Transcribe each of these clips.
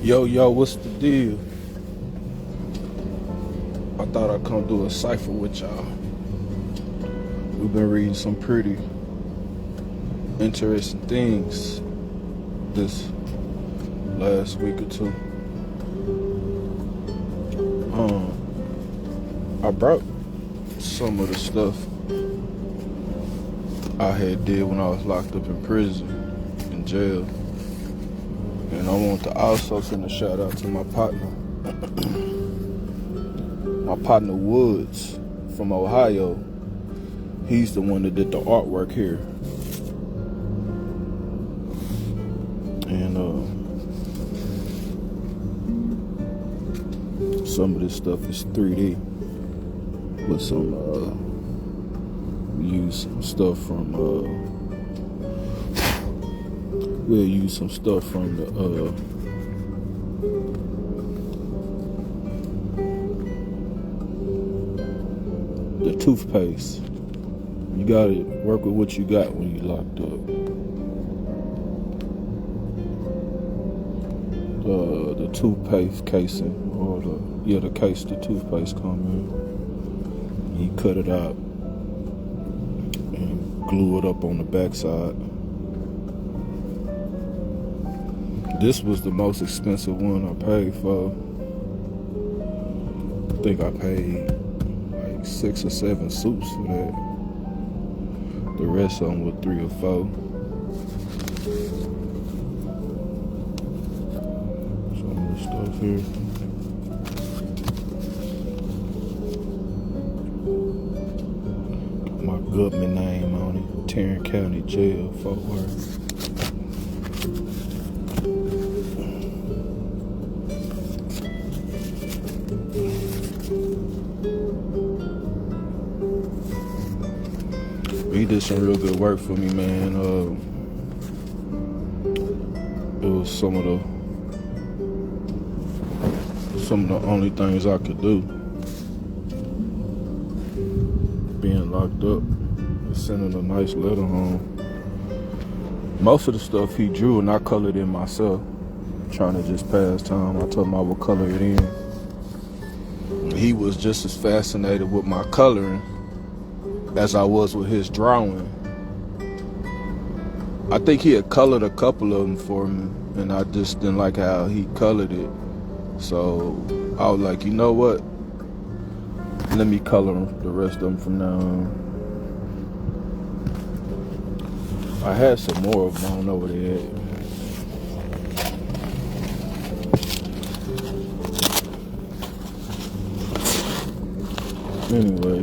Yo, what's the deal? I thought I'd come do a Cypher with y'all. We've been reading some pretty interesting things this last week or two. I brought some of the stuff I had did when I was locked up in prison, in jail. And I want to also send a shout out to my partner. My partner Woods from Ohio. He's the one that did the artwork here. And some of this stuff is 3D with some we use some stuff from we'll use some stuff from the toothpaste. You gotta work with what you got when you're locked up. The toothpaste casing, or the case the toothpaste come in. He cut it out and glue it up on the backside. This was the most expensive one I paid for. I think I paid like 6 or 7 suits for that. The rest of them were 3 or 4. Some of the stuff here. Got my government name on it. Tarrant County Jail, Fort Worth. He did some real good work for me, man. It was some of the only things I could do. Being locked up and sending a nice letter home. Most of the stuff he drew and I colored in myself, trying to just pass time. I told him I would color it in. He was just as fascinated with my coloring as I was with his drawing. I think he had colored a couple of them for me, and I just didn't like how he colored it. So I was like, you know what? Let me color the rest of them from now on. I had some more of them, I don't know where they at. Anyway.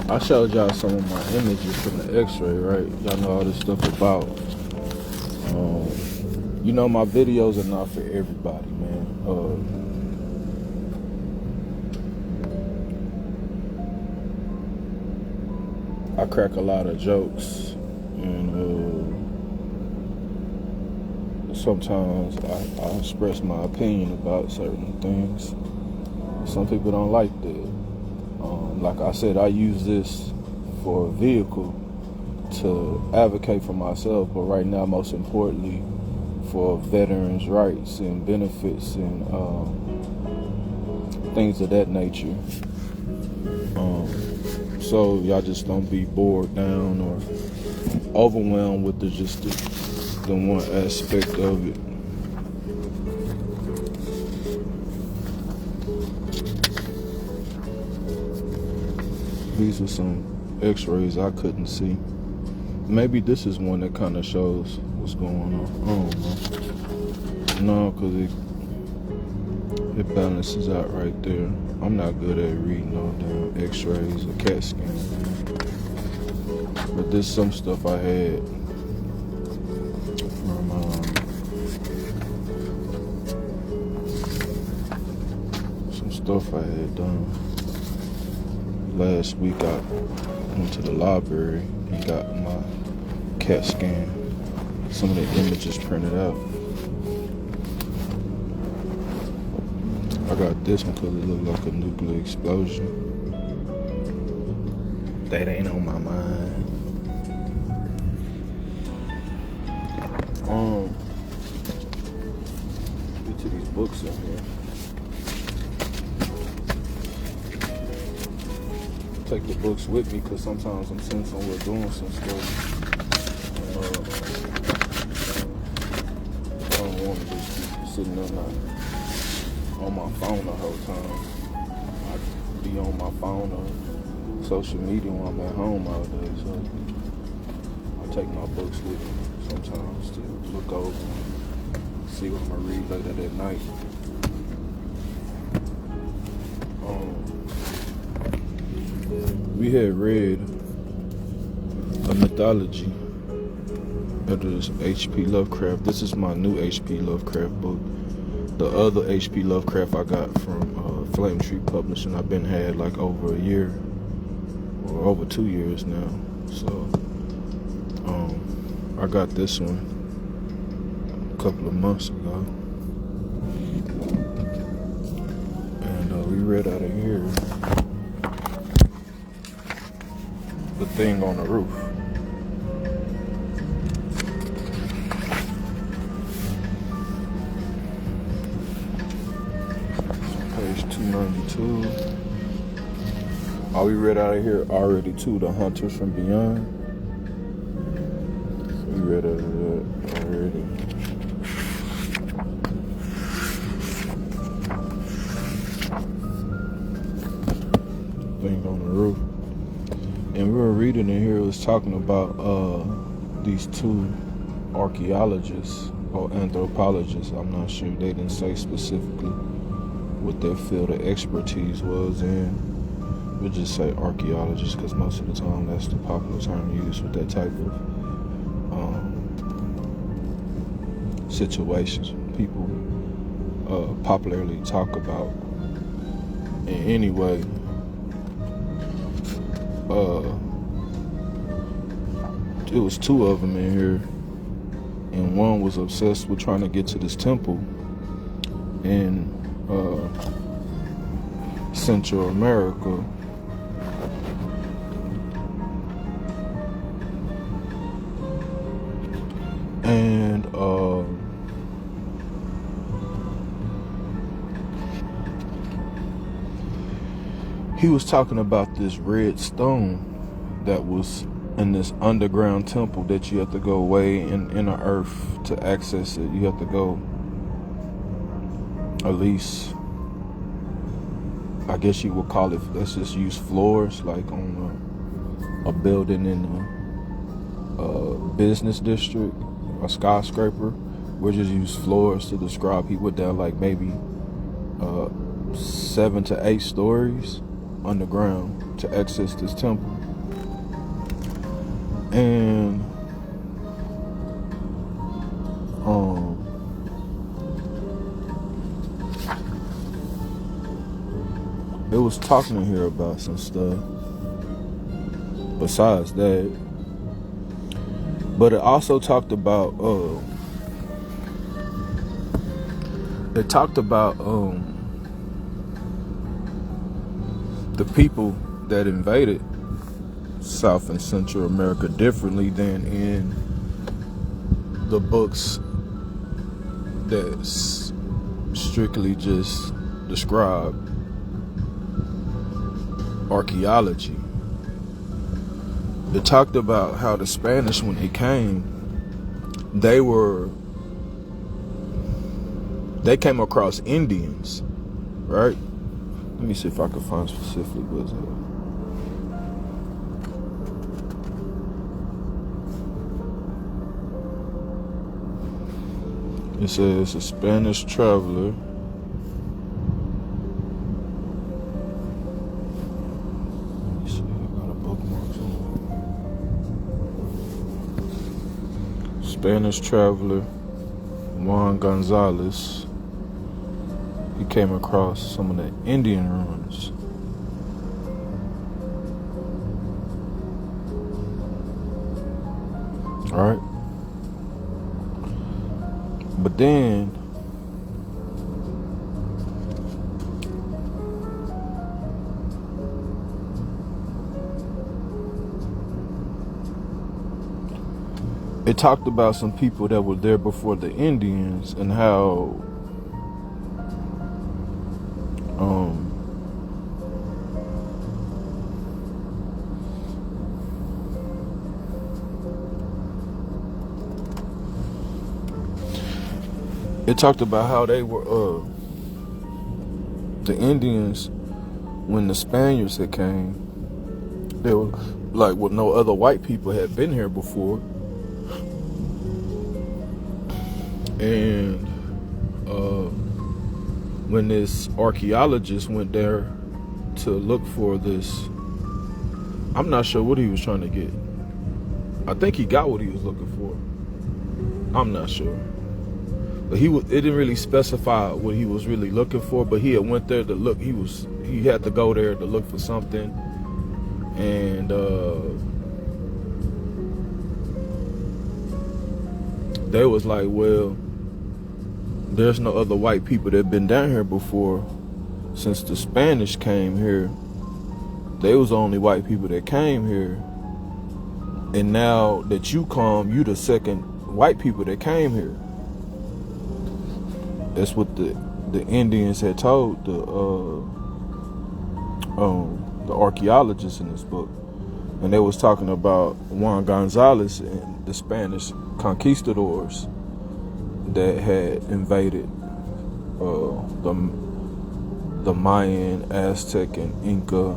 I showed y'all some of my images from the x-ray, right? Y'all know all this stuff about. You know, my videos are not for everybody, man. I crack a lot of jokes, and sometimes I express my opinion about certain things. Some people don't like that. Like I said, I use this for a vehicle to advocate for myself, but right now, most importantly, for veterans' rights and benefits and things of that nature. So y'all just don't be bored down or overwhelmed with the one aspect of it. These are some x-rays I couldn't see. Maybe this is one that kind of shows what's going on. I don't know. No, because it balances out right there. I'm not good at reading no damn x-rays or CAT scans. But there's some stuff I had from some stuff I had done. Last week I went to the library and got my CAT scan. Some of the images printed out. I got this one because it looked like a nuclear explosion. That ain't on my mind. Get to these books in here. Take the books with me because sometimes I'm sitting somewhere doing some stuff. I don't want to just be sitting there on my phone the whole time. I be on my phone or social media when I'm at home all day, so I take my books with me sometimes to look over and see what I'm gonna read later that night. We had read a mythology of this H.P. Lovecraft. This is my new H.P. Lovecraft book. The other H.P. Lovecraft I got from Flame Tree Publishing. I've been had like over a year or over 2 years now. So I got this one a couple of months ago, and we read out of here The Thing on the Roof. Page 292. All we read out of here already too, The Hunters from Beyond. We read out of that already. Thing on the Roof. And we were reading in here, it was talking about these two archaeologists or anthropologists. I'm not sure, they didn't say specifically what their field of expertise was in. We'll just say archaeologists because most of the time that's the popular term used with that type of situations people popularly talk about. And anyway, it was two of them in here, and one was obsessed with trying to get to this temple in Central America. And he was talking about this red stone that was in this underground temple that you have to go way in the earth to access it. You have to go at least, I guess you would call it, let's just use floors, like on a building in a business district, a skyscraper. We'll just use floors to describe. He went down like maybe 7 to 8 stories underground to access this temple. And it was talking in here about some stuff besides that, but it also talked about the people that invaded South and Central America differently than in the books that strictly just describe archaeology. It talked about how the Spanish, when they came, they came across Indians, right? Let me see if I can find specifically what's that. It says a Spanish traveler Juan Gonzalez, he came across some of the Indian ruins. All right. But then it talked about some people that were there before the Indians and how it talked about how they were the Indians, when the Spaniards had came, they were like, well, no other white people had been here before. And when this archaeologist went there to look for this, I'm not sure what he was trying to get. I think he got what he was looking for. I'm not sure. But it didn't really specify what he was really looking for, but he had went there to look. He had to go there to look for something. And they was like, well, there's no other white people that been down here before. Since the Spanish came here, they was the only white people that came here. And now that you come, you the second white people that came here. That's what the Indians had told the archaeologists in this book. And they was talking about Juan Gonzalez and the Spanish conquistadors that had invaded the Mayan, Aztec, and Inca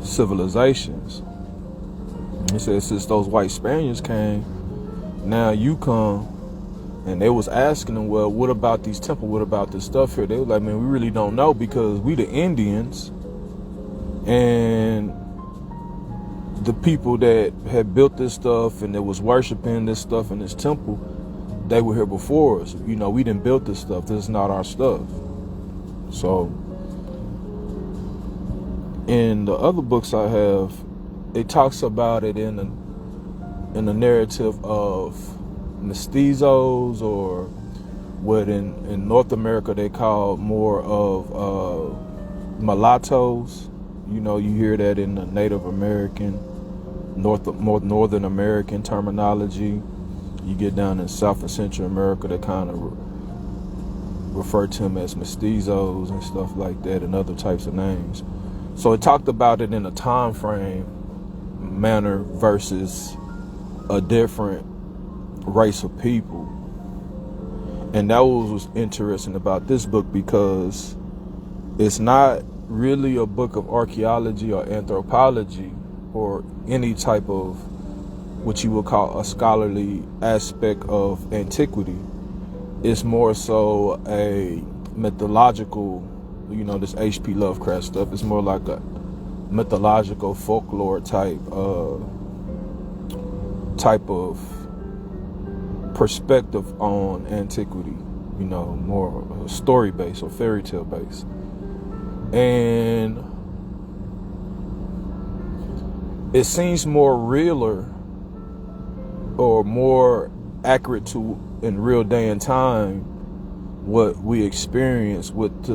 civilizations. He said, since those white Spaniards came, now you come. And they was asking them, well, what about these temples? What about this stuff here? They was like, man, we really don't know, because we the Indians, and the people that had built this stuff and that was worshiping this stuff in this temple, they were here before us. You know, we didn't build this stuff. This is not our stuff. So in the other books I have, it talks about it in the narrative of mestizos, or what in North America they call more of mulattoes. You know, you hear that in the Native American, Northern American terminology. You get down in South and Central America, they kind of refer to them as mestizos and stuff like that, and other types of names. So it talked about it in a time frame manner versus a different race of people. And that was interesting about this book, because it's not really a book of archaeology or anthropology or any type of what you would call a scholarly aspect of antiquity. It's more so a mythological, you know, this H.P. Lovecraft stuff. It's more like a mythological folklore type of perspective on antiquity, you know, more story based or fairy tale based. And it seems more realer or more accurate to in real day and time what we experience with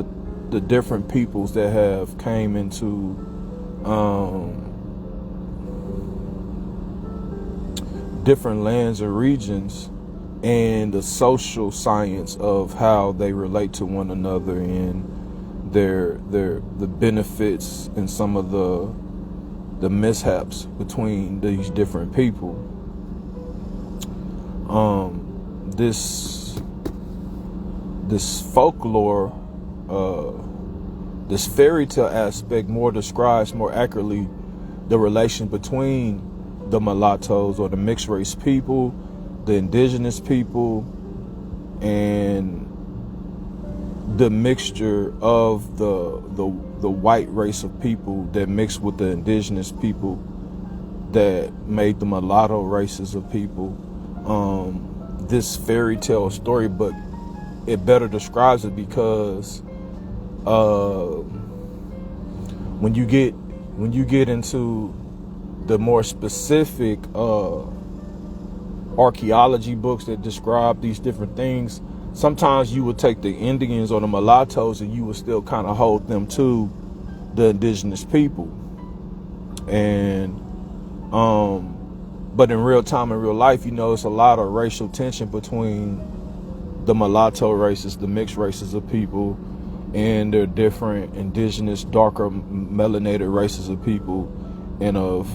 the different peoples that have came into different lands or regions, and the social science of how they relate to one another, and the benefits and some of the mishaps between these different people. This folklore, this fairy tale aspect more describes more accurately the relation between the mulattoes or the mixed race people, the indigenous people, and the mixture of the white race of people that mixed with the indigenous people that made the mulatto races of people. This fairy tale story, but it better describes it, because when you get into the more specific archaeology books that describe these different things, sometimes you would take the Indians or the mulattoes and you would still kind of hold them to the indigenous people. And But in real time, in real life, you know, it's a lot of racial tension between the mulatto races, the mixed races of people, and their different indigenous, darker, melanated races of people, and of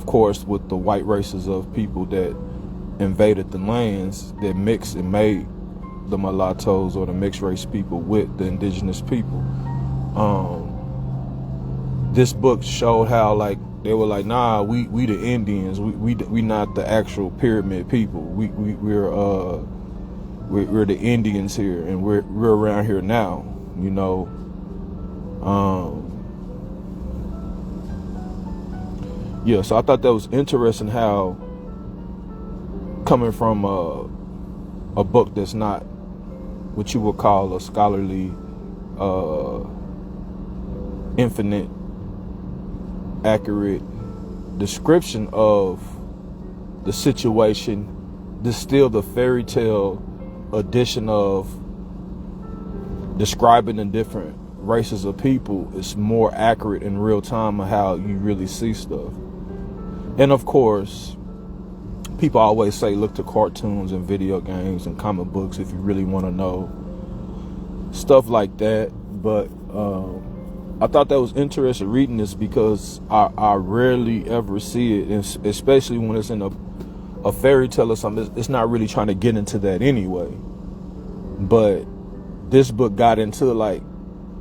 course, with the white races of people that invaded the lands, that mixed and made the mulattoes or the mixed race people with the indigenous people. This book showed how, like, they were like, nah, we the Indians, we not the actual pyramid people. We're the Indians here, and we're around here now, you know. Yeah, so I thought that was interesting how, coming from a book that's not what you would call a scholarly, infinite, accurate description of the situation, distilled a fairy tale edition of describing the different races of people is more accurate in real time of how you really see stuff. And of course, people always say look to cartoons and video games and comic books if you really want to know stuff like that. But I thought that was interesting reading this, because I rarely ever see it, and especially when it's in a fairy tale or something. It's not really trying to get into that anyway. But this book got into, like,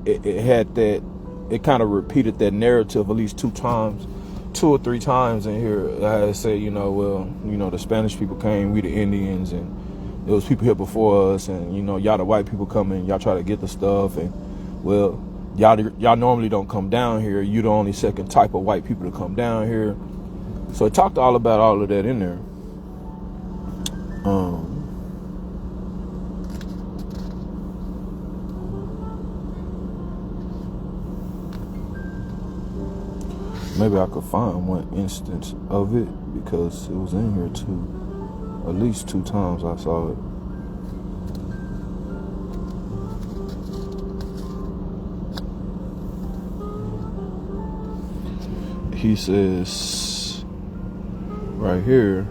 it had that, it kind of repeated that narrative at least 2 or 3 times in here. I said, you know, well, you know, the Spanish people came, we the Indians, and there was people here before us, and, you know, y'all the white people come in, y'all try to get the stuff, and, well, y'all normally don't come down here. You the only second type of white people to come down here. So it talked all about all of that in there. Maybe I could find one instance of it, because it was in here at least 2 times I saw it. He says right here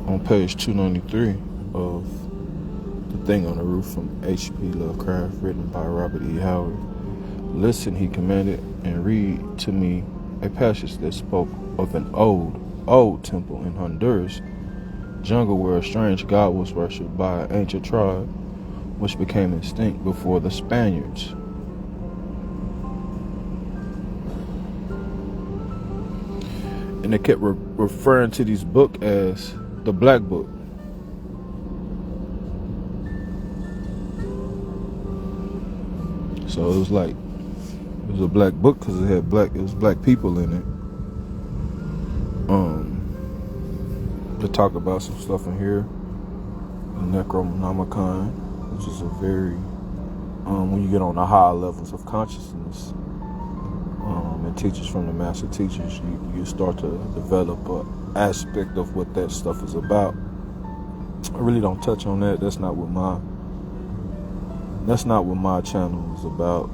on page 293 of The Thing on the Roof from H.P. Lovecraft, written by Robert E. Howard. Listen, he commanded, and read to me a passage that spoke of an old temple in Honduras jungle where a strange god was worshipped by an ancient tribe which became extinct before the Spaniards. And they kept referring to this book as the Black Book. So it was like, it was a black book because it was black people in it. To talk about some stuff in here, the Necronomicon, which is a very, when you get on the higher levels of consciousness, and teachers from the master teachers, you start to develop an aspect of what that stuff is about. I really don't touch on that. That's not what my channel is about.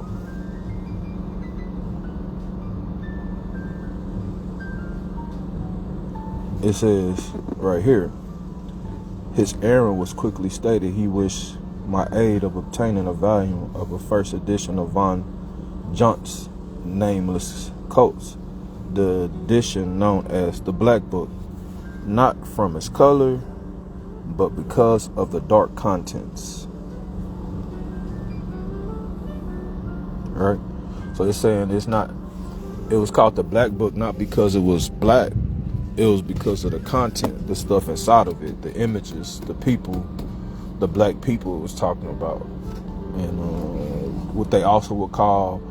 It says right here, his errand was quickly stated. He wished my aid of obtaining a volume of a first edition of Von Jont's nameless coats, the edition known as the Black Book, not from its color, but because of the dark contents. Right? So it's saying it was called the Black Book not because it was black. It was because of the content, the stuff inside of it, the images, the people, the black people it was talking about. And what they also would call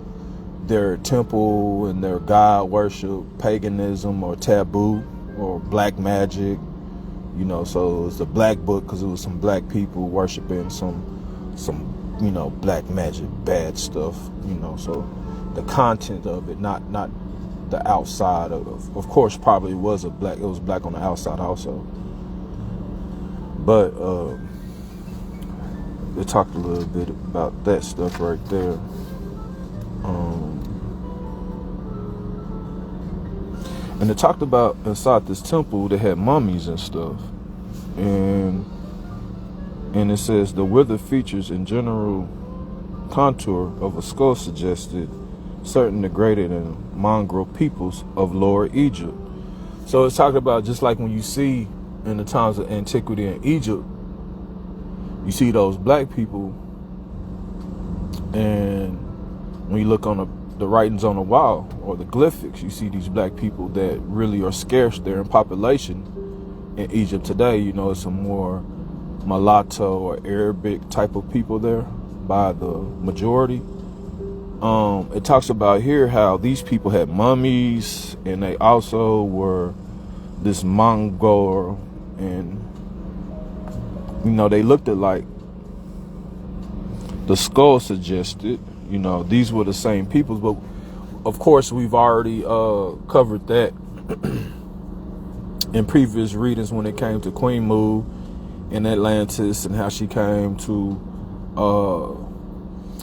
their temple and their god worship, paganism or taboo or black magic. You know, so it was the Black Book because it was some black people worshiping some you know, black magic, bad stuff, you know. So the content of it, not the outside of course probably it was black on the outside also. But they talked a little bit about that stuff right there. And it talked about inside this temple they had mummies and stuff. And it says the withered features and general contour of a skull suggested certain degraded and mongrel peoples of Lower Egypt. So it's talking about just like when you see in the times of antiquity in Egypt, you see those black people, and when you look on the writings on the wall or the glyphics, you see these black people that really are scarce there in population in Egypt today. You know, it's a more mulatto or Arabic type of people there by the majority. It talks about here how these people had mummies, and they also were this Mongol, and you know, they looked at like the skull suggested, you know, these were the same peoples. But of course we've already covered that in previous readings when it came to Queen Mu in Atlantis, and how she came to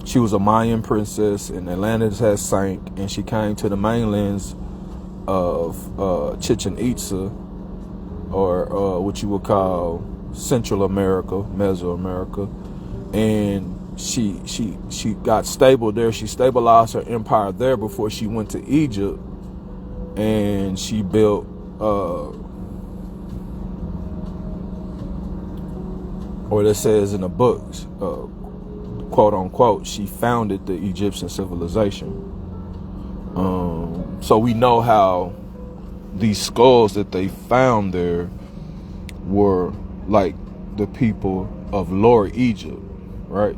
she was a Mayan princess, and Atlantis has sank, and she came to the mainlands of Chichen Itza, or what you would call Central America, Mesoamerica, and she got stable there. She stabilized her empire there before she went to Egypt, and she built or it says in the books, quote unquote, she founded the Egyptian civilization. So we know how these skulls that they found there were like the people of Lower Egypt, right?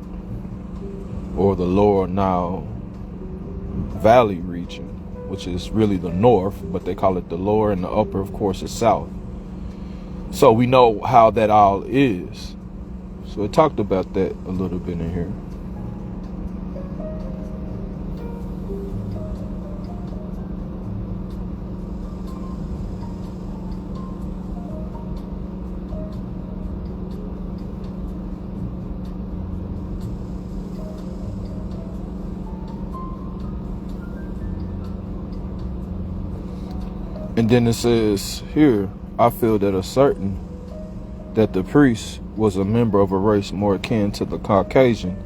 Or the Lower Nile Valley region, which is really the north, but they call it the lower, and the upper, of course, is south. So we know how that all is. So it talked about that a little bit in here. And then it says here, I feel that a certain that the priest was a member of a race more akin to the Caucasian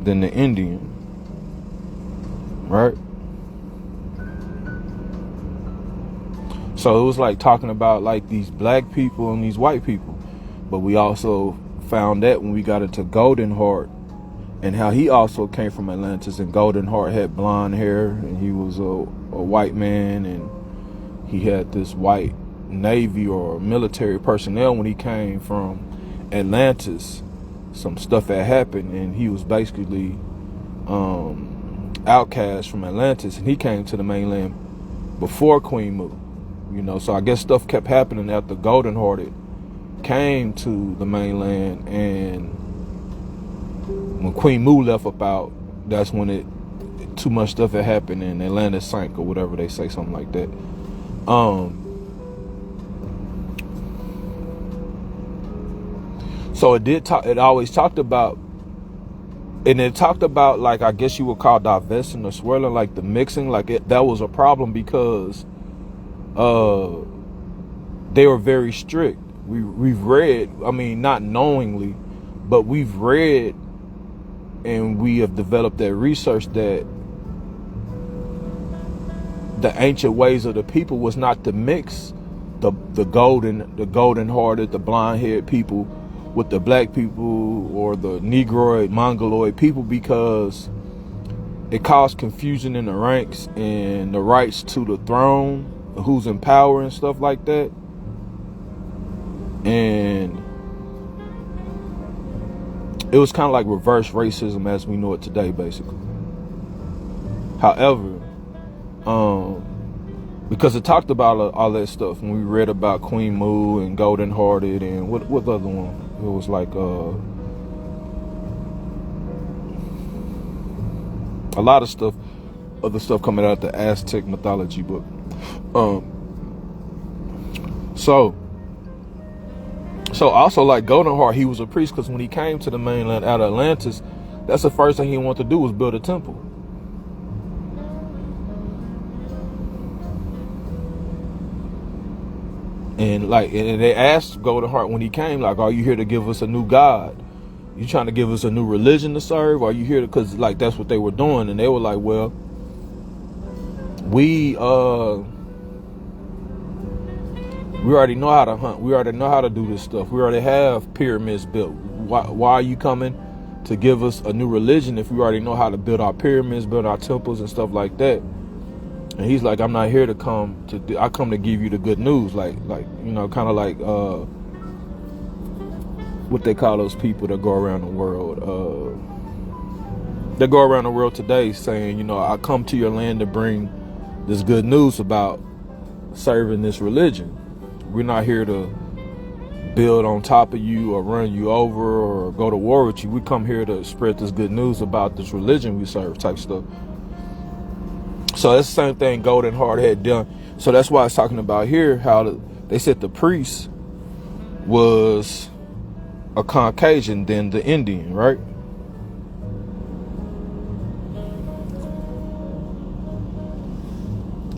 than the Indian, right? So it was like talking about like these black people and these white people. But we also found that when we got into Goldenheart, and how he also came from Atlantis, and Goldenheart had blonde hair, and he was a white man, and he had this white Navy or military personnel when he came from Atlantis. Some stuff had happened, and he was basically outcast from Atlantis, and he came to the mainland before Queen Mu. You know, so I guess stuff kept happening after Goldenhearted came to the mainland, and when Queen Mu left about, that's when too much stuff had happened, and Atlantis sank, or whatever they say, something like that. So it always talked about, and it talked about, like, I guess you would call divesting or swirling, like the mixing, like that was a problem because they were very strict. We've read, I mean, not knowingly, but we've read, and we have developed that research that the ancient ways of the people was not to mix the golden-hearted, the blonde-haired people with the black people or the Negroid, Mongoloid people, because it caused confusion in the ranks and the rights to the throne, who's in power and stuff like that. And it was kind of like reverse racism as we know it today, basically. However, because it talked about all that stuff when we read about Queen Mu and Golden Hearted and what other one? It was like a lot of stuff, other stuff coming out of the Aztec mythology book. So also like Goldenheart, he was a priest because when he came to the mainland out of Atlantis, that's the first thing he wanted to do was build a temple. And like, and they asked Golden Heart when he came, like, are you here to give us a new God? You trying to give us a new religion to serve? Are you here to, cause like that's what they were doing. And they were like, well, we already know how to hunt. We already know how to do this stuff. We already have pyramids built. Why are you coming to give us a new religion if we already know how to build our pyramids, build our temples and stuff like that? And he's like, I'm not here to come to, I come to give you the good news. Like, you know, kind of like, what they call those people that go around the world. They go around the world today saying, you know, I come to your land to bring this good news about serving this religion. We're not here to build on top of you or run you over or go to war with you. We come here to spread this good news about this religion we serve type stuff. So that's the same thing Golden Heart had done. So that's why it's talking about here how they said the priest was a Caucasian than the Indian, right?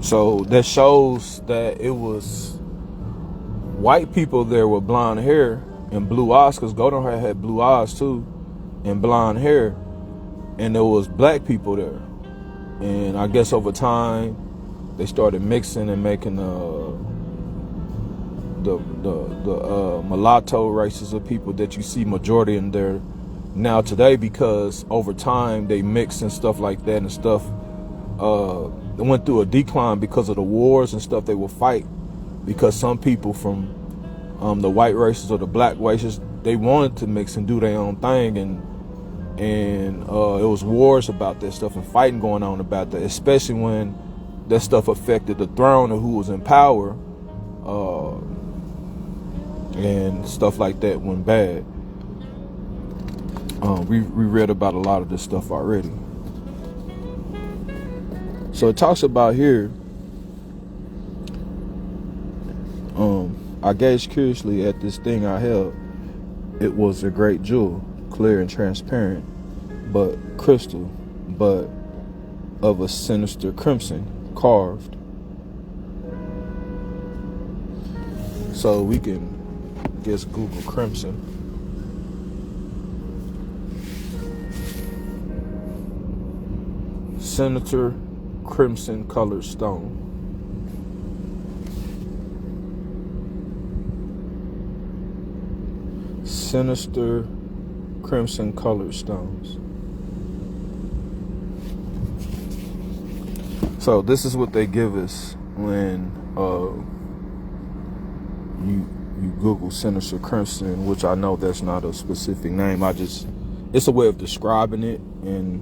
So that shows that it was white people there with blonde hair and blue eyes, because Golden Heart had blue eyes too and blonde hair, and there was black people there. And I guess over time they started mixing and making the mulatto races of people that you see majority in there now today, because over time they mix and stuff like that, and stuff they went through a decline because of the wars and stuff they would fight, because some people from the white races or the black races, they wanted to mix and do their own thing, and it was wars about that stuff and fighting going on about that, especially when that stuff affected the throne or who was in power, and stuff like that went bad. We read about a lot of this stuff already. So it talks about here, I gazed curiously at this thing I held. It was a great jewel, clear and transparent, but crystal, but of a sinister crimson, carved. So we can just Google crimson. Sinister crimson colored stone. Sinister crimson colored stones. So this is what they give us when you Google sinister crimson, which I know that's not a specific name. It's a way of describing it, and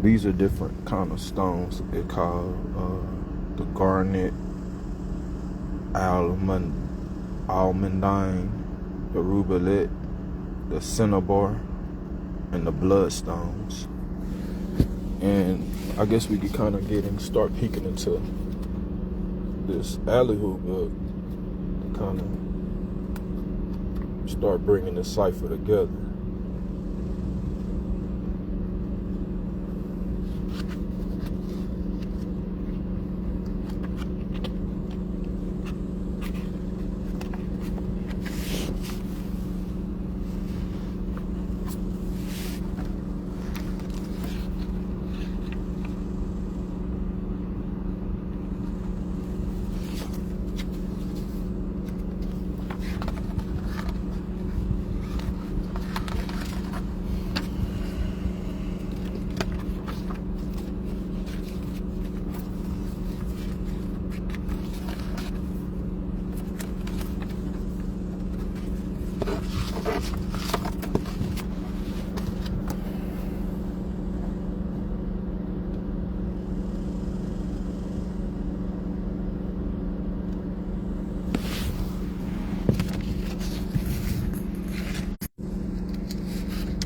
these are different kind of stones that they call the garnet, almandine, the rubeolite, the cinnabar, and the bloodstones. And I guess we could kind of start peeking into this alley-hoop book to kind of start bringing this cipher together.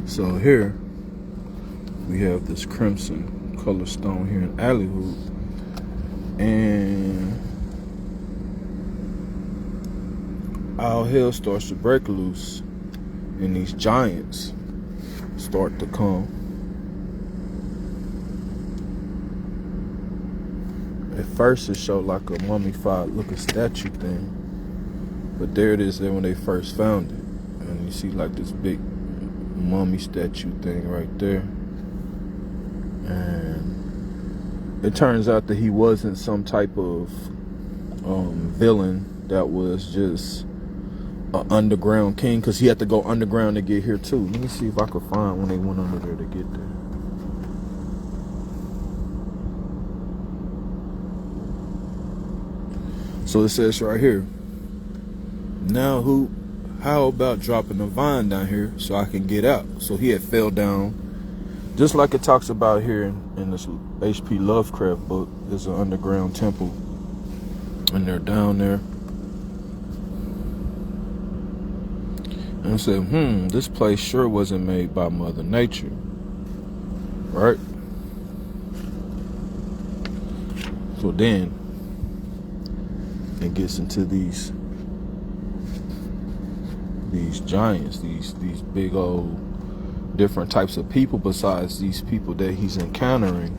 So here we have this crimson color stone here in Alleyhoop, and all hell starts to break loose, and these giants start to come. first it showed like a mummified looking statue thing, but there it is there when they first found it, and you see like this big mummy statue thing right there. And it turns out that he wasn't some type of villain that was just an underground king, because he had to go underground to get here too. Let me see if I could find when they went under there to get there. So it says right here, now how about dropping a vine down here so I can get out? So he had fell down, just like it talks about here in this H.P. Lovecraft book. There's an underground temple, and they're down there. And I said, this place sure wasn't made by Mother Nature, right? So then it gets into these giants, these big old different types of people besides these people that he's encountering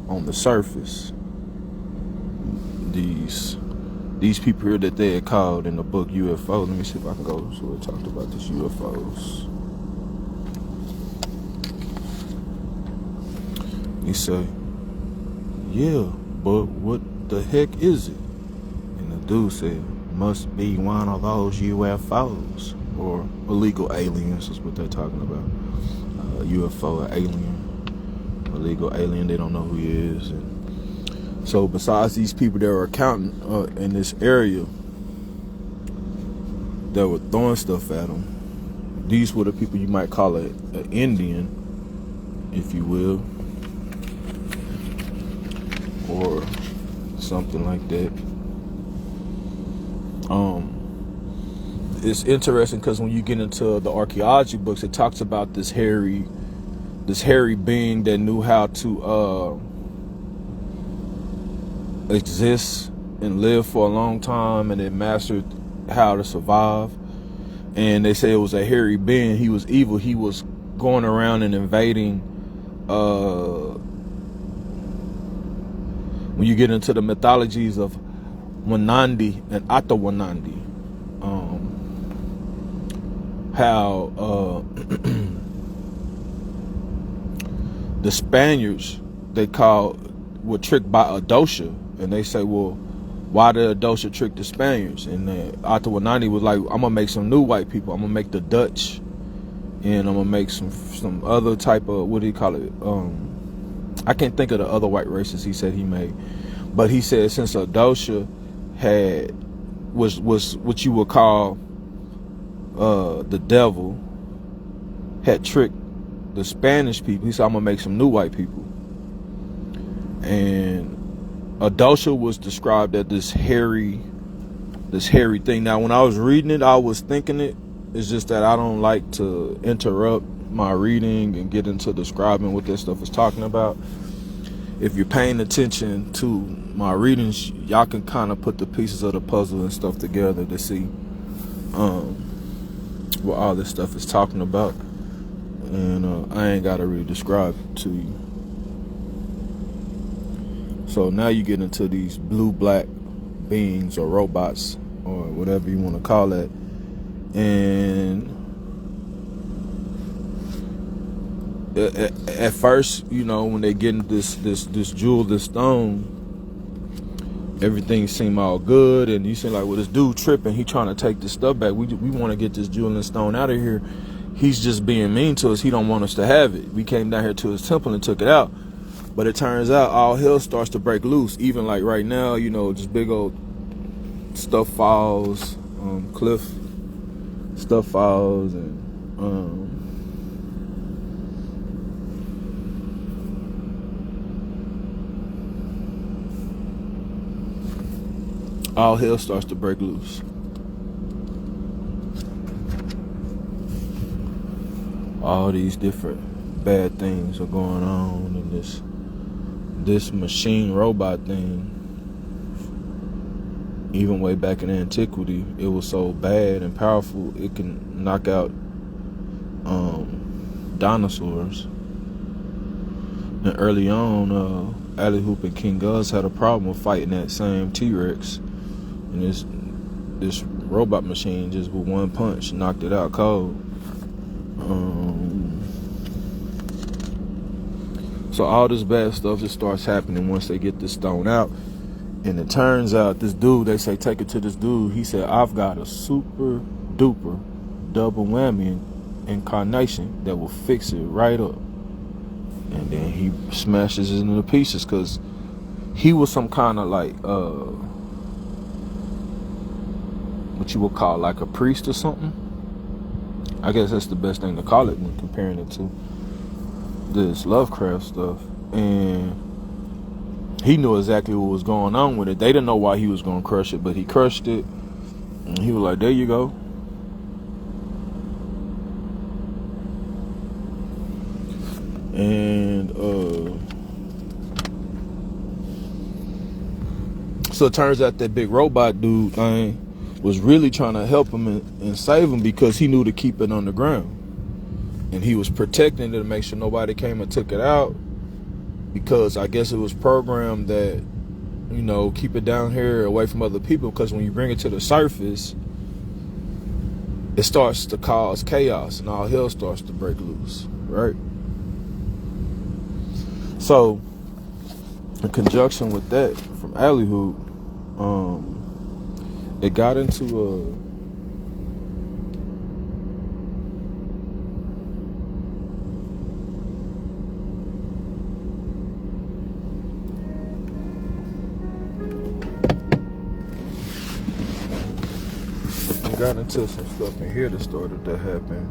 on the surface. These people here that they had called in the book UFO. Let me see if I can go to where it talked about these UFOs. He said, yeah, but what the heck is it? And the dude said, must be one of those UFOs, or illegal aliens is what they're talking about. UFO, alien, illegal alien, they don't know who he is. And so besides these people that were counting in this area that were throwing stuff at him, these were the people you might call an Indian, if you will, or something like that. It's interesting because when you get into the archaeology books, it talks about this hairy being that knew how to exist and live for a long time, and it mastered how to survive. And they say it was a hairy being. He was evil. He was going around and invading. When you get into the mythologies of Wanandi and Atawanandi, how the Spaniards were tricked by Adosha, and they say, well, why did Adosha trick the Spaniards? And Atawanandi was like, I'm gonna make some new white people. I'm gonna make the Dutch, and I'm gonna make some other type of, what do you call it? I can't think of the other white races he said he made, but he said since Adosha was what you would call the devil, had tricked the Spanish people, he said, I'm gonna make some new white people. And Adosha was described as this hairy thing. Now, when I was reading it, I was thinking it. It's just that I don't like to interrupt my reading and get into describing what this stuff is talking about. If you're paying attention to my readings, y'all can kind of put the pieces of the puzzle and stuff together to see what all this stuff is talking about. And I ain't gotta really describe it to you. So now you get into these blue-black beings or robots or whatever you want to call it. And at first, you know, when they get into this jewel, this stone, everything seemed all good, and you seem like, well, this dude tripping, he trying to take this stuff back. We want to get this jewel and stone out of here. He's just being mean to us. He don't want us to have it. We came down here to his temple and took it out. But it turns out all hell starts to break loose. Even like right now, you know, just big old stuff falls, cliff stuff falls, and all hell starts to break loose. All these different bad things are going on in this machine robot thing. Even way back in antiquity, it was so bad and powerful it can knock out dinosaurs. And early on, Alley Hoop and King Gus had a problem with fighting that same T-Rex, and this robot machine just with one punch knocked it out cold. So all this bad stuff just starts happening once they get this stone out. And it turns out this dude, they say take it to this dude. He said, I've got a super duper double whammy incarnation that will fix it right up. And then he smashes it into pieces because he was some kind of like, what you would call like a priest or something. I guess that's the best thing to call it when comparing it to this Lovecraft stuff. And he knew exactly what was going on with it. They didn't know why he was going to crush it, but he crushed it. And he was like, there you go. And so it turns out that big robot dude thing was really trying to help him and save him because he knew to keep it underground. And he was protecting it to make sure nobody came and took it out, because I guess it was programmed that, you know, keep it down here away from other people, because when you bring it to the surface, it starts to cause chaos and all hell starts to break loose, right? So, in conjunction with that, from Alley Hoop, it got into some stuff in here that started to happen.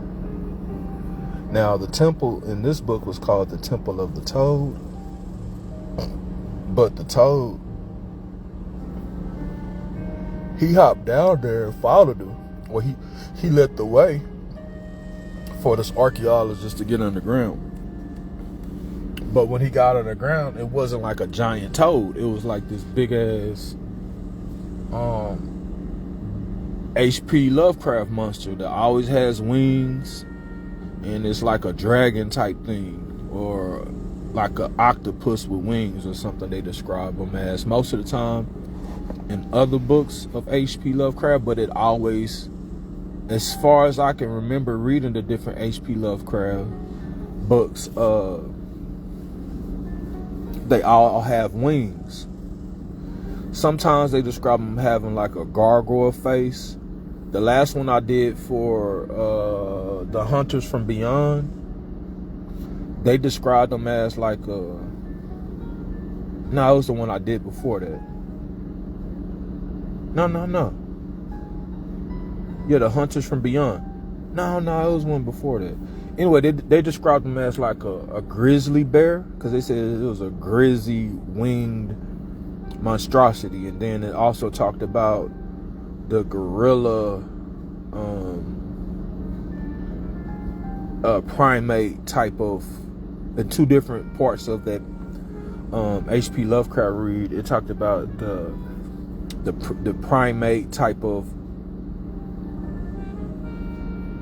Now, the temple in this book was called the Temple of the Toad, but the Toad, he hopped down there and followed him. Well, he led the way for this archaeologist to get underground. But when he got underground, it wasn't like a giant toad. It was like this big ass H.P. Lovecraft monster that always has wings, and it's like a dragon type thing, or like an octopus with wings or something they describe them as most of the time in other books of H.P. Lovecraft. But it always, as far as I can remember reading the different H.P. Lovecraft books, they all have wings. Sometimes they describe them having like a gargoyle face. The last one I did for the Hunters from Beyond, they described them as like a... No, it was the one I did before that. No. Yeah, the Hunters from Beyond. No, it was one before that. Anyway, they described them as like a grizzly bear, because they said it was a grizzly winged monstrosity. And then it also talked about the gorilla primate type of, the two different parts of that H.P. Lovecraft read. It talked about the primate type of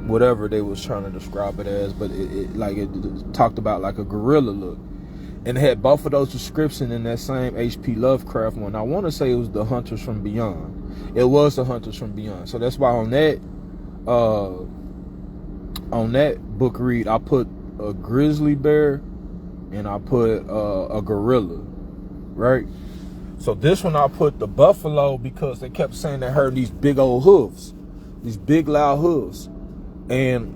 whatever they was trying to describe it as, but it talked about like a gorilla look. And it had both of those descriptions in that same H.P. Lovecraft one. I want to say it was the Hunters from Beyond. It was the Hunters from Beyond. So that's why on that book read, I put a grizzly bear and I put a gorilla, right? So this one I put the buffalo because they kept saying they heard these big old hooves, these big loud hooves, and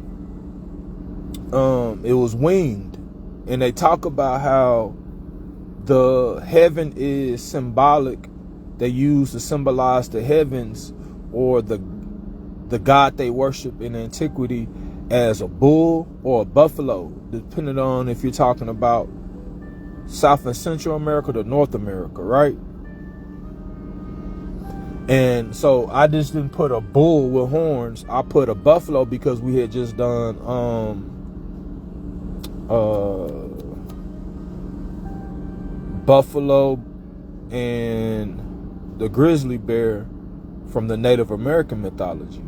it was winged. And they talk about how the heaven is symbolic. They use to symbolize the heavens or the god they worship in antiquity as a bull or a buffalo, depending on if you're talking about South and Central America to North America, right? And so I just didn't put a bull with horns. I put a buffalo because we had just done buffalo and the grizzly bear from the Native American mythology.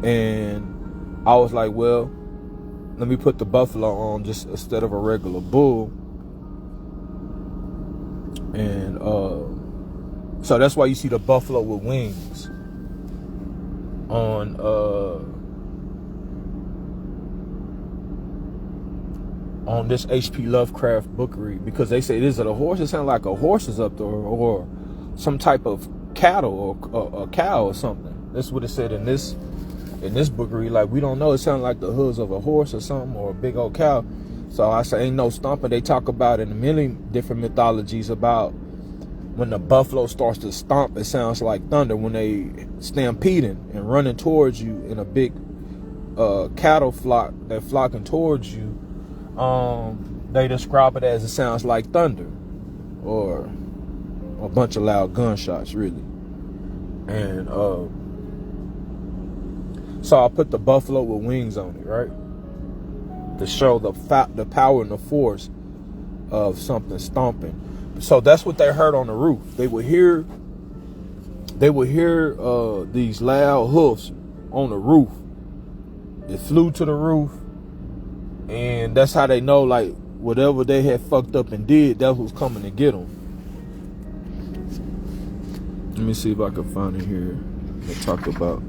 And I was like, well, let me put the buffalo on just instead of a regular bull. And so that's why you see the buffalo with wings on this H.P. Lovecraft bookery, because they say, is it a horse? It sounds like a horse is up there, or some type of cattle, or a cow or something. That's what it said in this bookery. Like, we don't know. It sounds like the hooves of a horse or something, or a big old cow. So I say, ain't no stomping. They talk about in a million different mythologies about when the buffalo starts to stomp, it sounds like thunder. When they stampeding and running towards you in a big cattle flock, they're flocking towards you. They describe it as it sounds like thunder, or a bunch of loud gunshots, really. And so I put the buffalo with wings on it, right, to show the power and the force of something stomping. So that's what they heard on the roof. They would hear these loud hoofs on the roof. It flew to the roof, and that's how they know, like, whatever they had fucked up and did, that was coming to get them. Let me see if I can find it here. They talk about.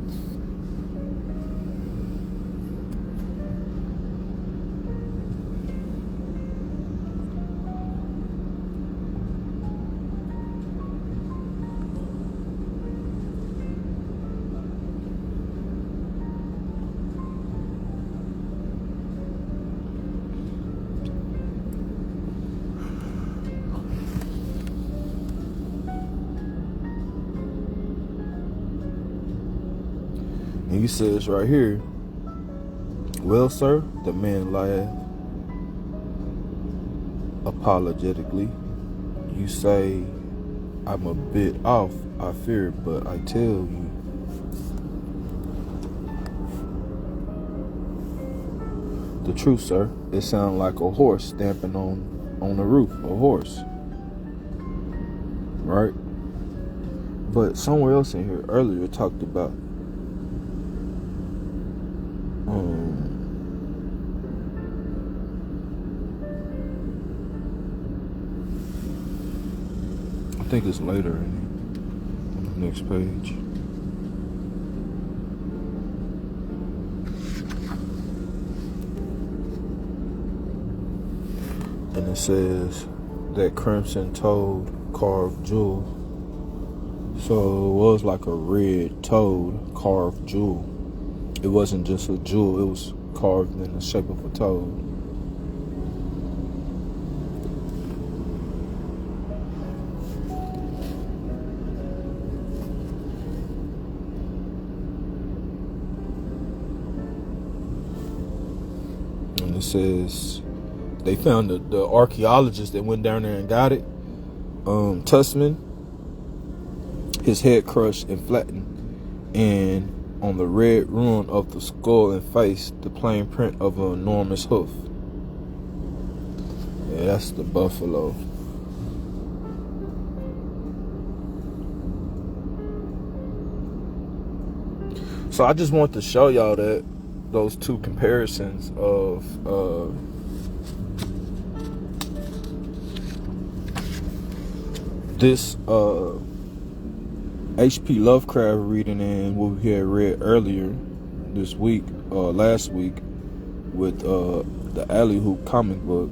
And he says right here, well, sir, the man laughed apologetically. You say I'm a bit off, I fear, but I tell you, the truth, sir. It sounds like a horse stamping on the roof, a horse. Right? But somewhere else in here earlier it talked about I think it's later on the next page. And it says that crimson toad carved jewel. So it was like a red toad carved jewel. It wasn't just a jewel, it was carved in the shape of a toad. And it says they found the archaeologist that went down there and got it, Tussman, his head crushed and flattened, and on the red ruin of the skull and face, the plain print of an enormous hoof. Yeah, that's the buffalo. So I just want to show y'all that those two comparisons of this H.P. Lovecraft reading and what we had read earlier this week, last week, with the Alley Hoop comic book.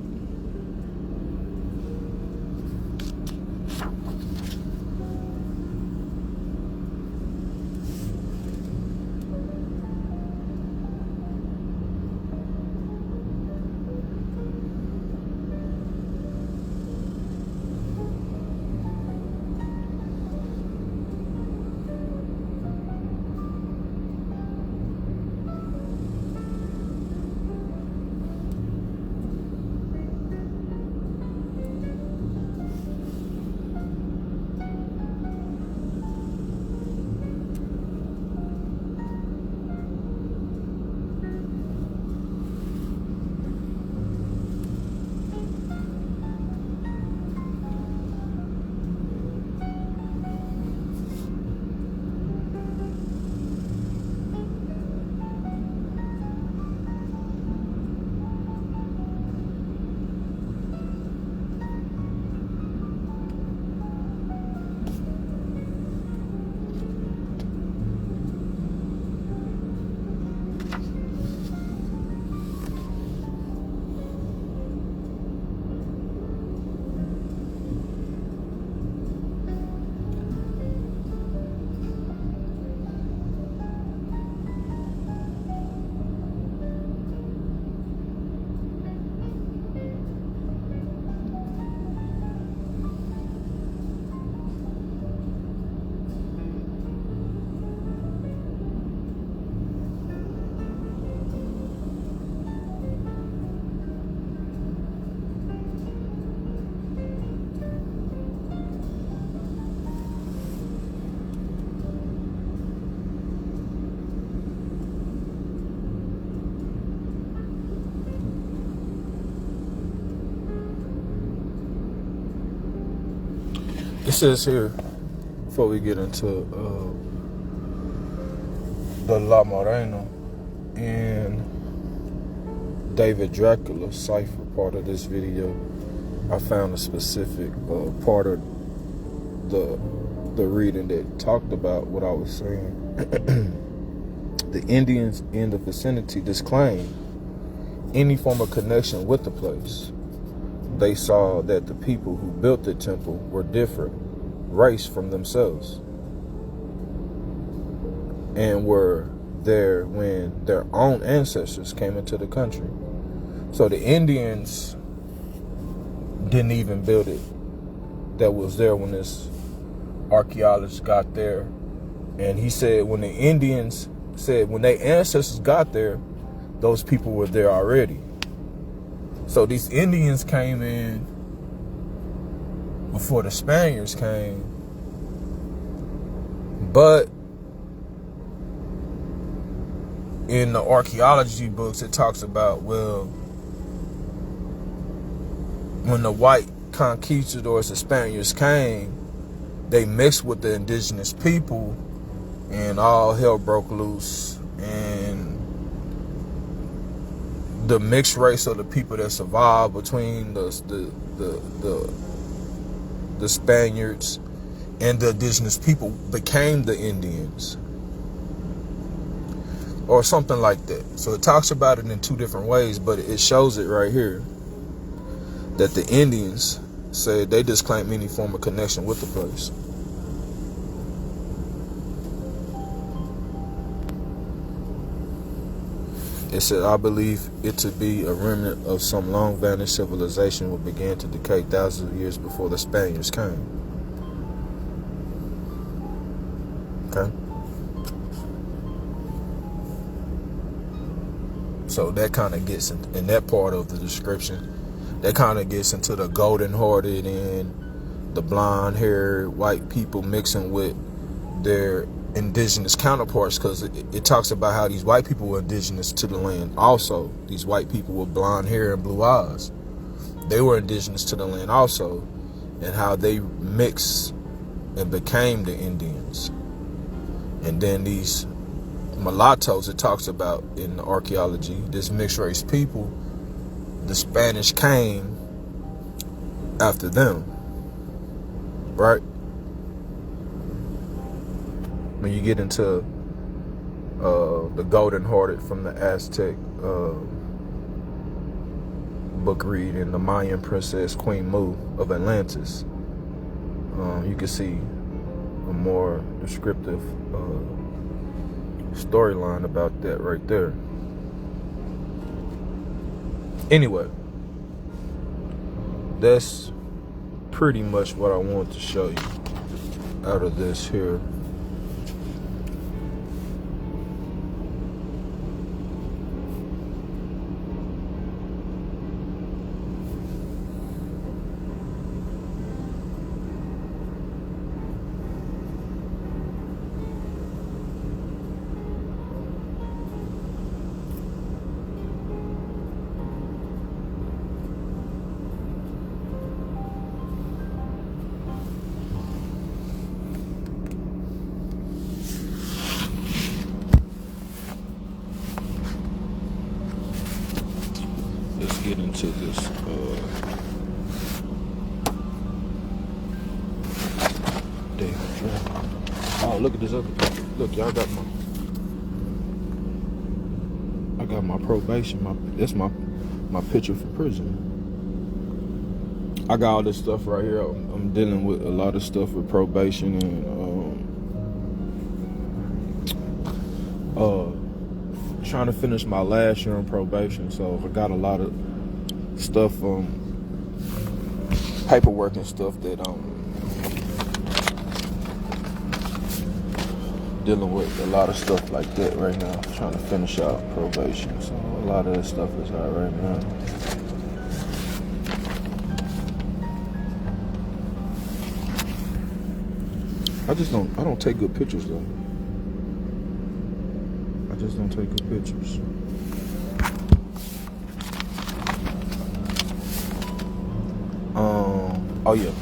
It says here, before we get into the MaRaina and David Dracula Cypher part of this video, I found a specific part of the reading that talked about what I was saying. The Indians in the vicinity disclaimed any form of connection with the place. They saw that the people who built the temple were different race from themselves and were there when their own ancestors came into the country. So the Indians didn't even build it. That was there when this archaeologist got there. And he said when the Indians said when their ancestors got there, those people were there already. So these Indians came in before the Spaniards came. But in the archaeology books, it talks about, well, when the white conquistadors, the Spaniards came, they mixed with the indigenous people and all hell broke loose. And the mixed race of the people that survived between the Spaniards and the indigenous people became the Indians, or something like that. So it talks about it in two different ways, but it shows it right here that the Indians said they disclaimed any form of connection with the place. It said, I believe it to be a remnant of some long vanished civilization which began to decay thousands of years before the Spaniards came. Okay? So that kind of gets in that part of the description, that kind of gets into the golden-hearted and the blonde-haired white people mixing with their indigenous counterparts, because it talks about how these white people were indigenous to the land also. These white people with blonde hair and blue eyes, they were indigenous to the land also, and how they mixed and became the Indians. And then these mulattoes, it talks about in the archaeology, this mixed race people, the Spanish came after them, right? When you get into the golden-hearted from the Aztec book read and the Mayan princess Queen Mu of Atlantis, you can see a more descriptive storyline about that right there. Anyway, that's pretty much what I want to show you out of this here. Let's get into this. Oh, look at this other. Look, y'all got I got my probation. That's my picture for prison. I got all this stuff right here. I'm dealing with a lot of stuff with probation and trying to finish my last year on probation, so I got a lot of stuff, paperwork and stuff that dealing with a lot of stuff like that right now, trying to finish out probation. So a lot of that stuff is out right now. I don't take good pictures though. I just don't take good pictures. Oh yeah.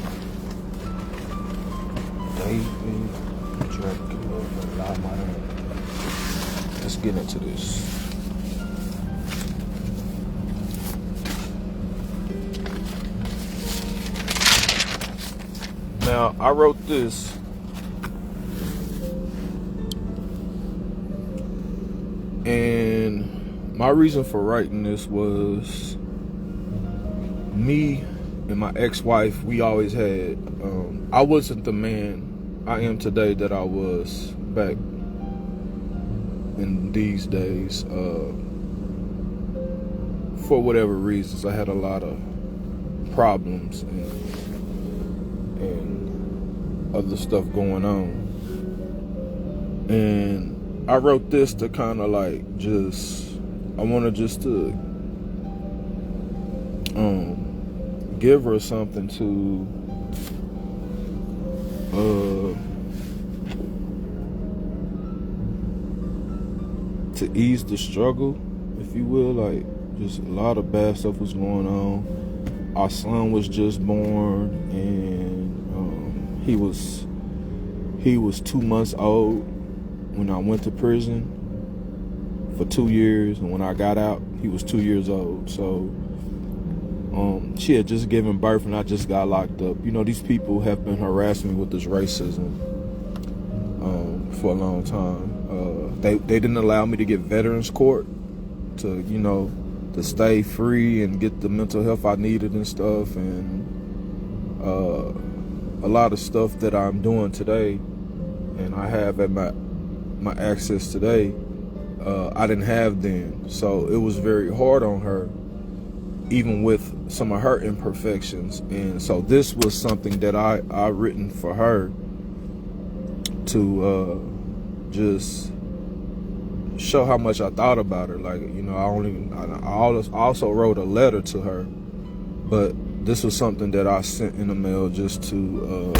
get into this. Now, I wrote this and my reason for writing this was me and my ex-wife, we always had, I wasn't the man I am today that I was back in these days. For whatever reasons, I had a lot of problems and other stuff going on. And I wrote this to kind of like I wanted just to give her something to ease the struggle, if you will. Like, just a lot of bad stuff was going on. Our son was just born, and he was 2 months old when I went to prison for 2 years, and when I got out, he was 2 years old. So she had just given birth, and I just got locked up. You know, these people have been harassing me with this racism for a long time. They didn't allow me to get veterans court to, you know, to stay free and get the mental health I needed and stuff. And a lot of stuff that I'm doing today and I have at my access today, I didn't have then. So it was very hard on her, even with some of her imperfections. And so this was something that I written for her to just show how much I thought about her. Like, you know, I also wrote a letter to her, but this was something that I sent in the mail just to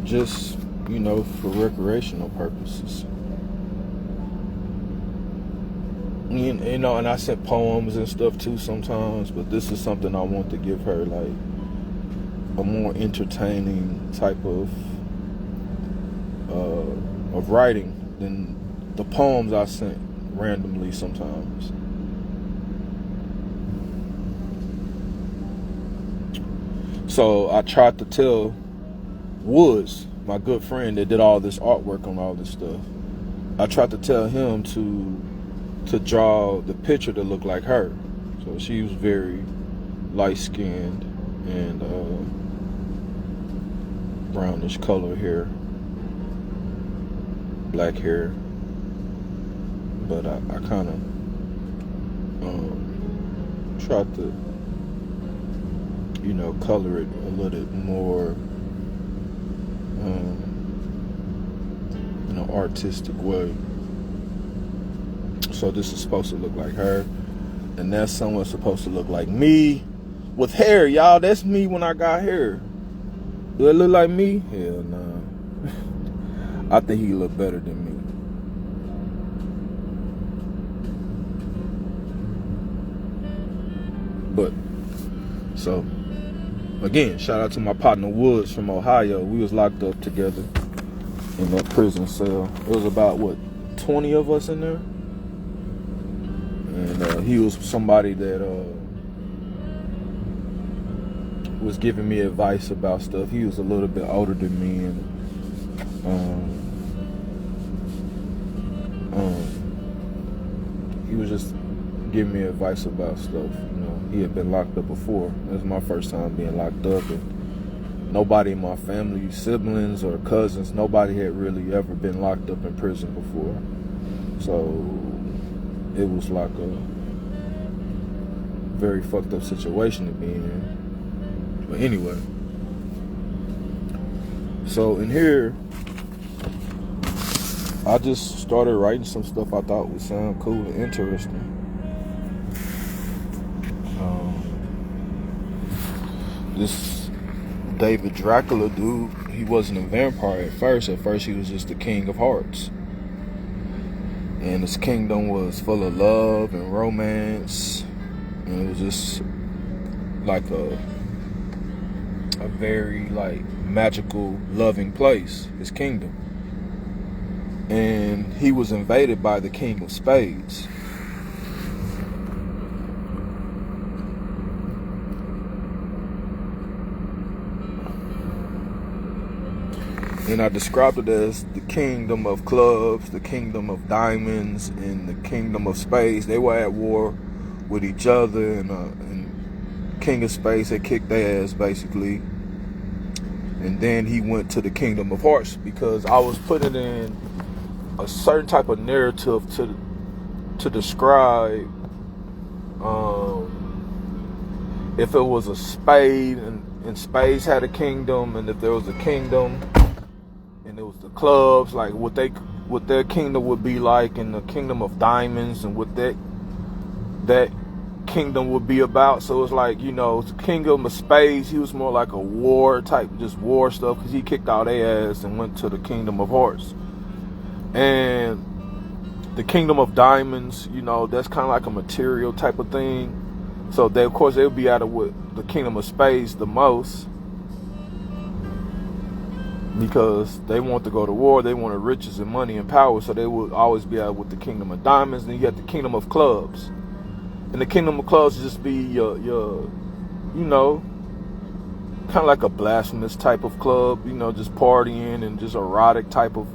just, you know, for recreational purposes. You know, and I sent poems and stuff too sometimes, but this is something I want to give her, like a more entertaining type of writing than the poems I sent randomly sometimes. So I tried to tell Woods, my good friend that did all this artwork on all this stuff, I tried to tell him to draw the picture to look like her. So she was very light-skinned and brownish color hair, black hair. But I kind of tried to, you know, color it a little bit more, in an artistic way. So this is supposed to look like her, and that's somewhat supposed to look like me with hair, y'all. That's me when I got hair. Do it look like me? Hell nah. I think he look better than me. But so again, shout out to my partner Woods from Ohio. We was locked up together in that prison cell. It was about 20 of us in there. And he was somebody that was giving me advice about stuff. He was a little bit older than me, and he was just giving me advice about stuff. You know, he had been locked up before. It was my first time being locked up, and nobody in my family, siblings or cousins, nobody had really ever been locked up in prison before. So it was like a very fucked up situation to be in. But anyway, so in here, I just started writing some stuff I thought would sound cool and interesting. This David Dracula dude, he wasn't a vampire at first. At first, he was just the king of hearts. And his kingdom was full of love and romance And it was just like a very like magical, loving place, his kingdom. And he was invaded by the King of Spades. And I described it as the kingdom of clubs, the kingdom of diamonds, and the kingdom of spades. They were at war with each other, and King of Spades had kicked their ass, basically. And then he went to the kingdom of hearts, because I was putting in a certain type of narrative to describe if it was a spade, and spades had a kingdom, and if there was a kingdom, and it was the clubs, like what their kingdom would be like, and the kingdom of diamonds, and what that kingdom would be about. So it's like, you know, the kingdom of spades, he was more like a war type, just war stuff, because he kicked out their ass and went to the kingdom of hearts. And the kingdom of diamonds, you know, that's kind of like a material type of thing. So they, of course, they'll be out of with the kingdom of spades the most, because they want to go to war, they wanted riches and money and power, so they would always be out with the kingdom of diamonds. Then you got the kingdom of clubs, and the kingdom of clubs just be your you know, kind of like a blasphemous type of club, you know, just partying and just erotic type of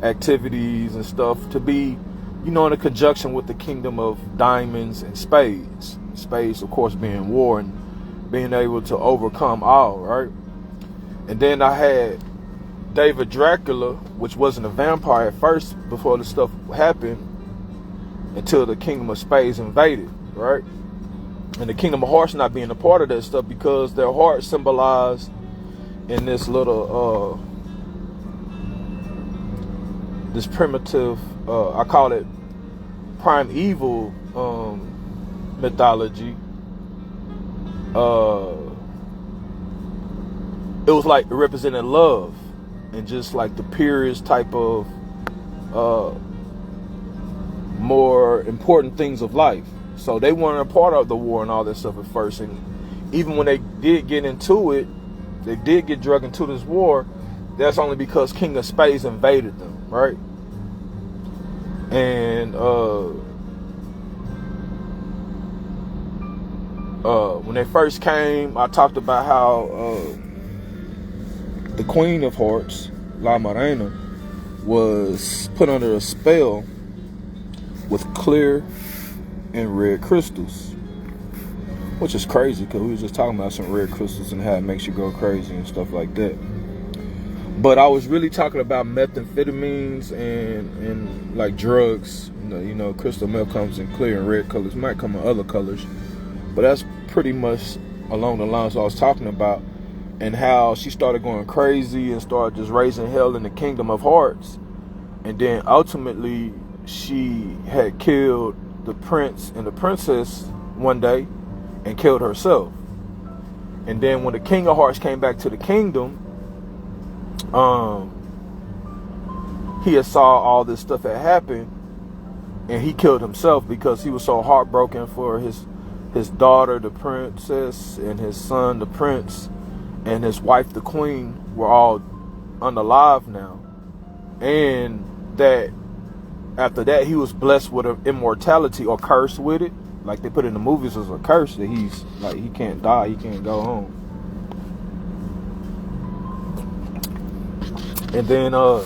activities and stuff, to be, you know, in a conjunction with the kingdom of diamonds and spades. Spades, of course, being war and being able to overcome all, right? And then I had David Dracula, which wasn't a vampire at first before this stuff happened, until the kingdom of spades invaded, right? And the kingdom of hearts not being a part of that stuff, because their heart symbolized in this little this primitive, I call it primeval mythology. It was like it represented love and just like the purest type of more important things of life. So they weren't a part of the war and all that stuff at first. And even when they did get into it, they did get dragged into this war, that's only because King of Spades invaded them, right? And when they first came, I talked about how the Queen of Hearts, MaRaina, was put under a spell with clear and red crystals, which is crazy, because we were just talking about some red crystals and how it makes you go crazy and stuff like that. But I was really talking about methamphetamines and like drugs. You know, crystal meth comes in clear and red colors, might come in other colors, but that's pretty much along the lines I was talking about. And how she started going crazy and started just raising hell in the kingdom of hearts. And then ultimately she had killed the prince and the princess one day and killed herself. And then when the king of hearts came back to the kingdom, he had saw all this stuff had happened, and he killed himself because he was so heartbroken for his daughter, the princess, and his son, the prince, and his wife, the queen, were all unalive now. And that after that, he was blessed with an immortality, or cursed with it. Like they put in the movies as a curse, that he's like, he can't die, he can't go home. And then I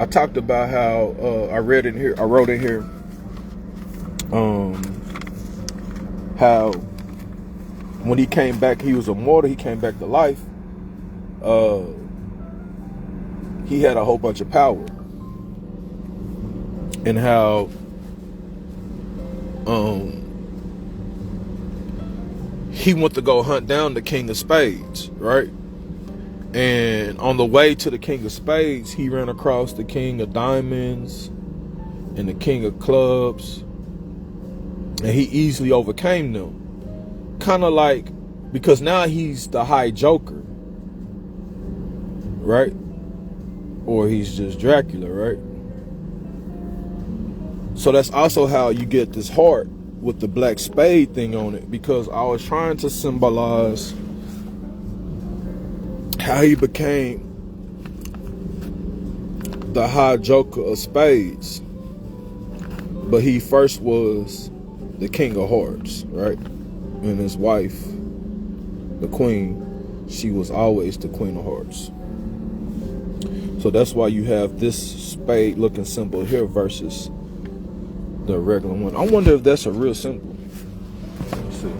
talked about how I wrote in here how when he came back, he was immortal, he came back to life, he had a whole bunch of power. And how he went to go hunt down the King of Spades, right? And on the way to the King of Spades, he ran across the King of Diamonds and the King of Clubs, and he easily overcame them. Kind of like, because now he's the High Joker, right? Or he's just Dracula, right? So that's also how you get this heart with the black spade thing on it, because I was trying to symbolize how he became the high joker of spades. But he first was the king of hearts, right? And his wife, the queen, she was always the queen of hearts. So that's why you have this spade looking symbol here versus the regular one. I wonder if that's a real symbol. Let's see.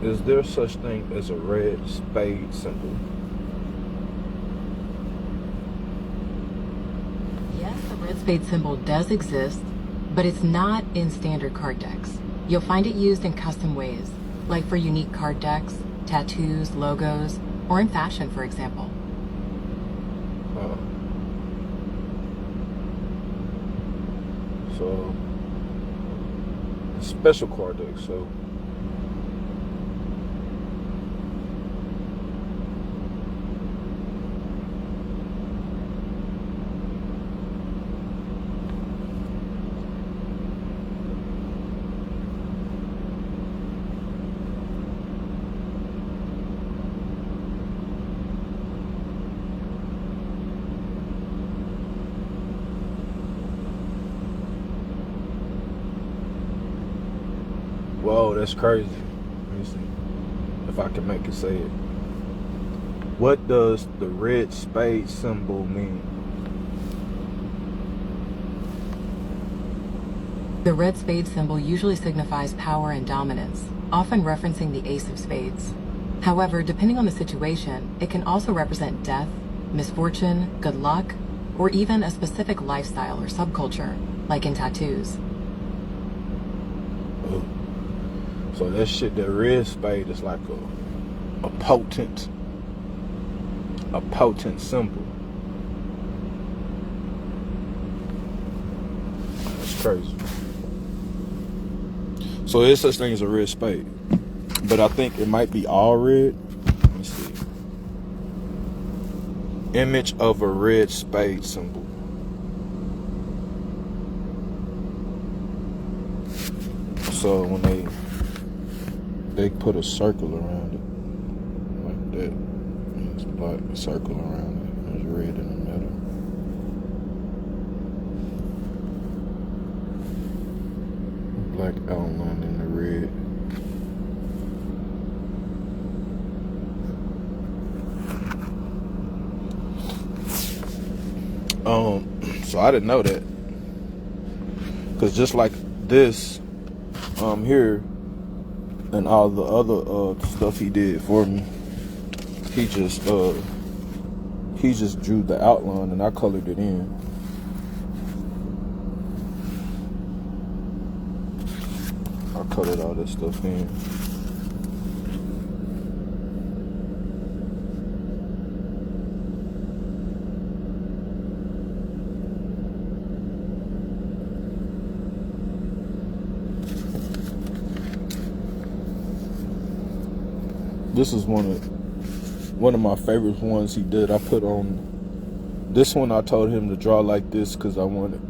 Is there such thing as a red spade symbol? Yes, the red spade symbol does exist, but it's not in standard card decks. You'll find it used in custom ways, like for unique card decks, tattoos, logos, or in fashion, for example. So, special card deck, so. Whoa, that's crazy. Let me see if I can make it say it. What does the red spade symbol mean? The red spade symbol usually signifies power and dominance, often referencing the ace of spades. However, depending on the situation, it can also represent death, misfortune, good luck, or even a specific lifestyle or subculture, like in tattoos. Oh. So that shit, that red spade is like a potent symbol. That's crazy. So there's such thing as a red spade, but I think it might be all red. Let me see. Image of a red spade symbol. So when they put a circle around it like that, and it's black, a circle around it, and there's red in the middle. Black outline in the red. So I didn't know that, because just like this here and all the other stuff he did for me, he just drew the outline and I colored it in. I colored all this stuff in. This is one of my favorite ones he did. I put on this one. I told him to draw like this because I wanted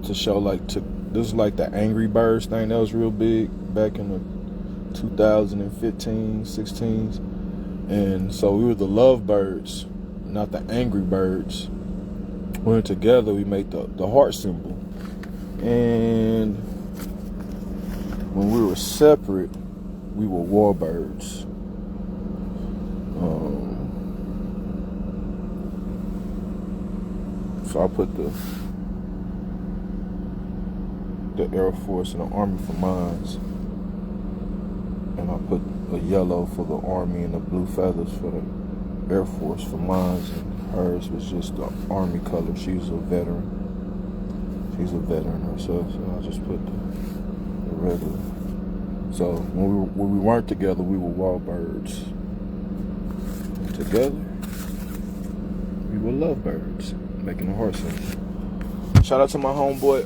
to show like this is like the Angry Birds thing that was real big back in the 2015, 16s, and so we were the love birds, not the angry birds. We were together. We made the heart symbol, and when we were separate, we were war birds. So I put the Air Force and the Army for mines, and I put a yellow for the Army and the blue feathers for the Air Force for mines, and hers was just the Army color. She's a veteran. She's a veteran herself, so I just put the regular. So when we weren't together, we were wild birds. And together, we were lovebirds, making a heart symbol. Shout out to my homeboy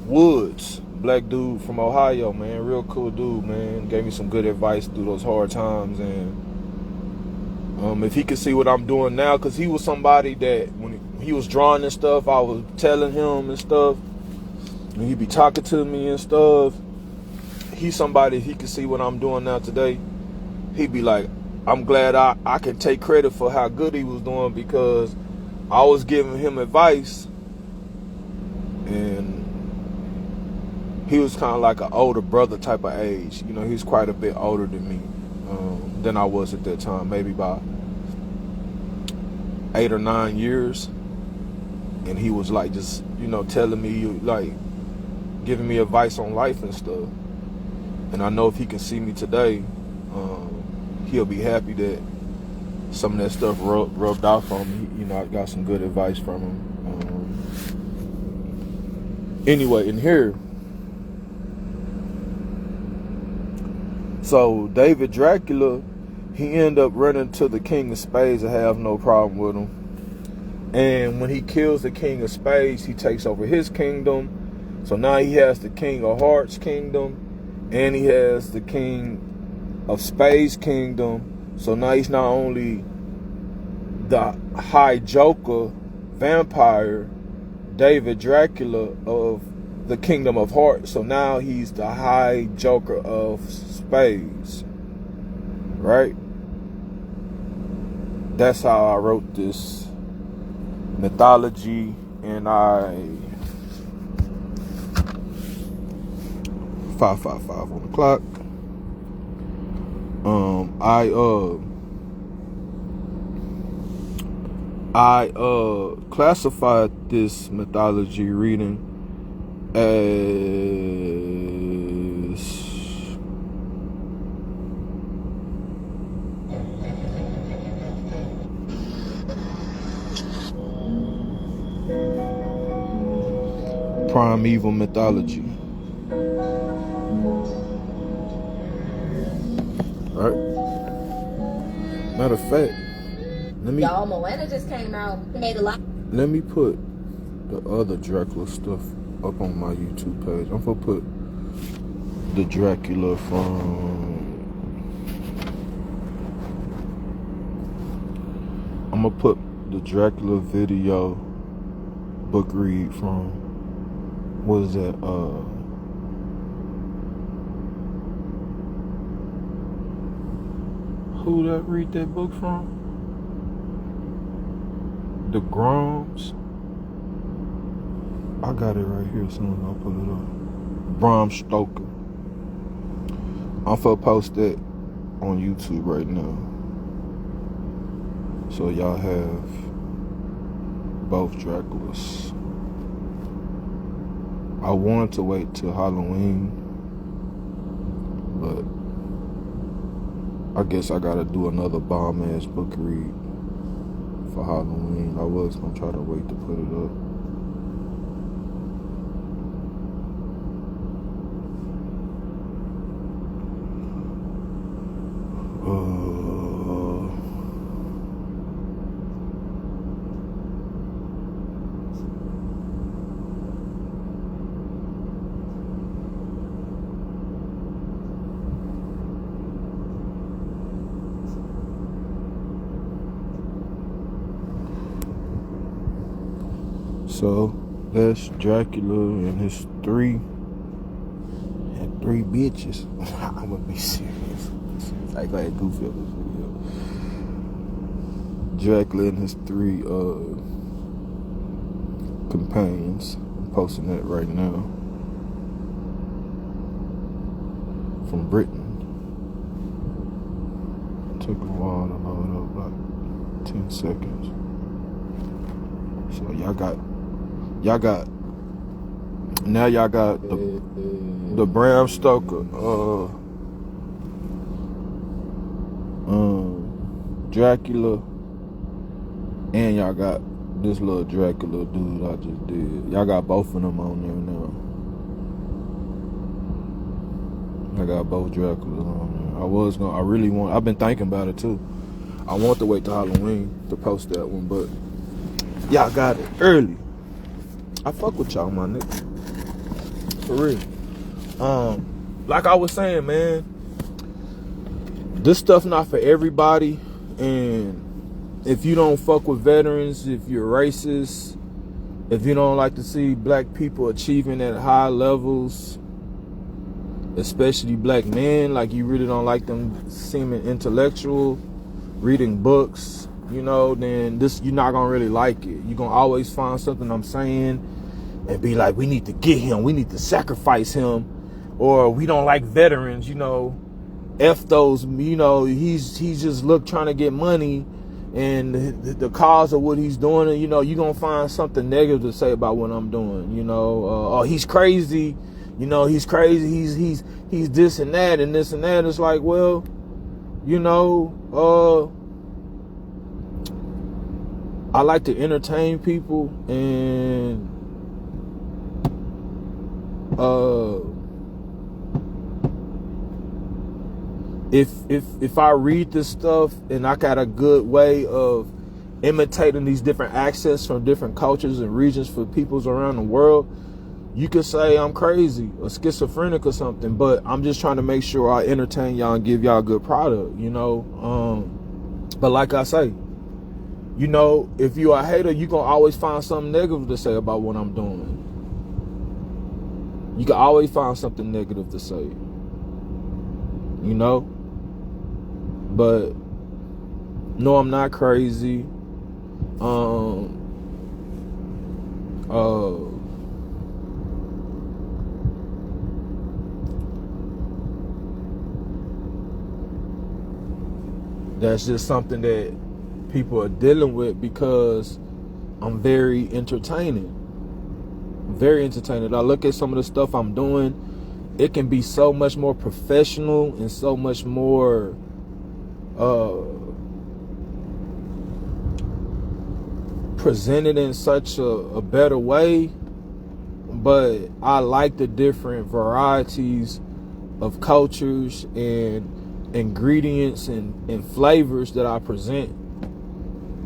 Woods, black dude from Ohio, man, real cool dude, man. Gave me some good advice through those hard times, and if he could see what I'm doing now, because he was somebody that he was drawing and stuff, I was telling him and stuff, and he'd be talking to me and stuff. He's somebody, he can see what I'm doing now today. He'd be like, I'm glad I can take credit for how good he was doing, because I was giving him advice, and he was kind of like an older brother type of age. You know, he was quite a bit older than me, than I was at that time, maybe by 8 or 9 years. And he was like, just, you know, telling me, like, giving me advice on life and stuff. And I know if he can see me today, he'll be happy that some of that stuff rubbed off on me. You know, I got some good advice from him. Anyway, in here, so David Dracula, he ended up running to the King of Spades and have no problem with him. And when he kills the King of Spades, he takes over his kingdom. So now he has the King of Hearts kingdom, and he has the King of Spades kingdom. So now he's not only the High Joker vampire, David Dracula of the Kingdom of Hearts. So now he's the High Joker of Spades, right? That's how I wrote this mythology, and 555 on the clock. I classified this mythology reading as primeval mythology. Right? Matter of fact, y'all, MaRaina just came out, made a lot. Let me put the other Dracula stuff up on my YouTube page. I'm gonna put the Dracula I'm gonna put the Dracula video book read from, what is that? Who that read that book from? The Groms. I got it right here, so I'll pull it up. Bram Stoker. I'm gonna post that on YouTube right now, so y'all have both Draculas. I wanted to wait till Halloween, but I guess I gotta do another bomb-ass book read for Halloween. I was gonna try to wait to put it up. So that's Dracula and his three bitches. I'm gonna be serious. I glad goofy on this video. Dracula and his three companions. I'm posting that right now. From Britain. Took a while to load up, about 10 seconds. So y'all got the Bram Stoker, Dracula, and y'all got this little Dracula dude I just did. Y'all got both of them on there now. I got both Draculas on there. I've been thinking about it too. I want to wait till Halloween to post that one, but y'all got it early. I fuck with y'all, my nigga. For real. Like I was saying, man, this stuff not for everybody, and if you don't fuck with veterans, if you're racist, if you don't like to see black people achieving at high levels, especially black men, like you really don't like them seeming intellectual, reading books, you know, then this, you're not gonna really like it. You're gonna always find something I'm saying and be like, we need to get him, we need to sacrifice him, or we don't like veterans, you know, F those, you know, he's just trying to get money, and the cause of what he's doing, and you know, you're gonna find something negative to say about what I'm doing, you know. Oh, he's crazy, you know, he's crazy, he's this and that and this and that. It's like, well, you know, I like to entertain people, and if I read this stuff and I got a good way of imitating these different accents from different cultures and regions for peoples around the world, you could say I'm crazy or schizophrenic or something, but I'm just trying to make sure I entertain y'all and give y'all a good product, you know. But like I say, you know, if you a hater, you gonna always find something negative to say about what I'm doing. You can always find something negative to say, you know. But no, I'm not crazy. That's just something that people are dealing with because I'm very entertaining. Very entertaining. I look at some of the stuff I'm doing, it can be so much more professional and so much more presented in such a better way, but I like the different varieties of cultures and ingredients and flavors that I present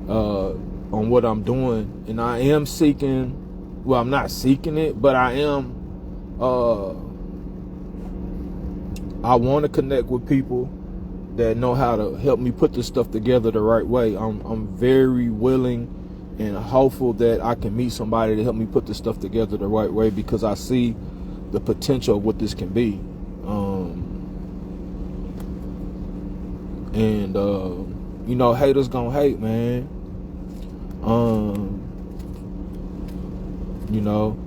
on what I'm doing. And I am seeking, well, I'm not seeking it, but I am I want to connect with people that know how to help me put this stuff together the right way. I'm very willing and hopeful that I can meet somebody to help me put this stuff together the right way, because I see the potential of what this can be. You know, haters gonna hate, man. You know,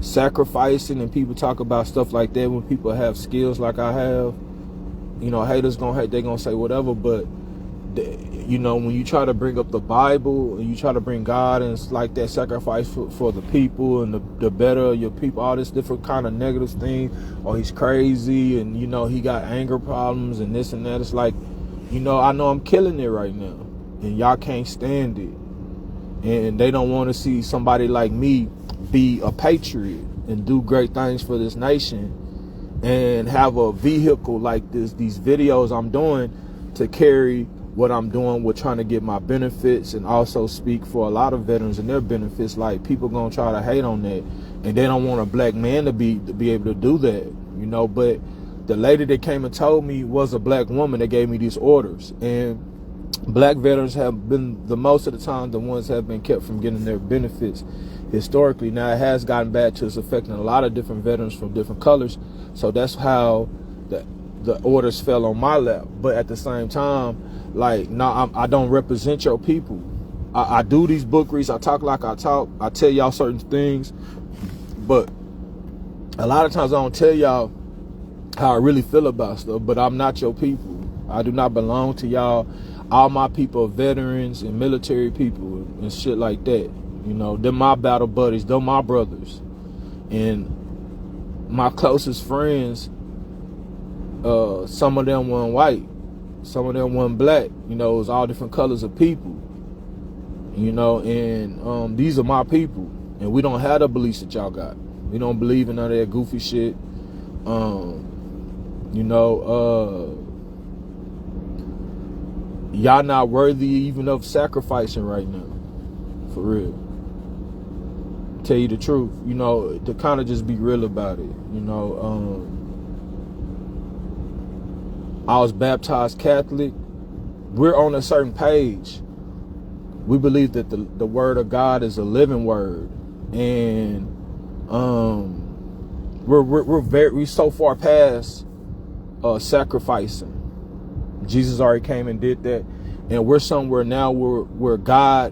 sacrificing, and people talk about stuff like that when people have skills like I have. You know, haters gonna hate, they gonna say whatever, but you know, when you try to bring up the Bible and you try to bring God and it's like that, sacrifice for the people and the better of your people, all this different kind of negative thing, or he's crazy and, you know, he got anger problems and this and that. It's like, you know I'm killing it right now and y'all can't stand it, and they don't want to see somebody like me be a patriot and do great things for this nation and have a vehicle like this, these videos I'm doing, to carry what I'm doing with trying to get my benefits, and also speak for a lot of veterans and their benefits. Like, people gonna try to hate on that, and they don't want a black man to be able to do that, you know. But the lady that came and told me was a black woman that gave me these orders, and black veterans have been, the most of the time, the ones that have been kept from getting their benefits historically. Now it has gotten bad to, it's affecting a lot of different veterans from different colors, so that's how the orders fell on my lap. But at the same time, like, no, I don't represent your people. I do these book reads, I talk like I talk, I tell y'all certain things, but a lot of times I don't tell y'all how I really feel about stuff. But I'm not your people. I do not belong to y'all. All my people are veterans and military people and shit like that. You know, they're my battle buddies, they're my brothers. And my closest friends, some of them weren't white, some of them weren't black, you know, it was all different colors of people, you know. And these are my people, and we don't have the beliefs that y'all got. We don't believe in none of that goofy shit. You know, y'all not worthy even of sacrificing right now, for real. Tell you the truth, you know, to kind of just be real about it, you know. I was baptized Catholic. We're on a certain page. we believe that the word of God is a living word, and we're so far past sacrificing. Jesus already came and did that, and we're somewhere now where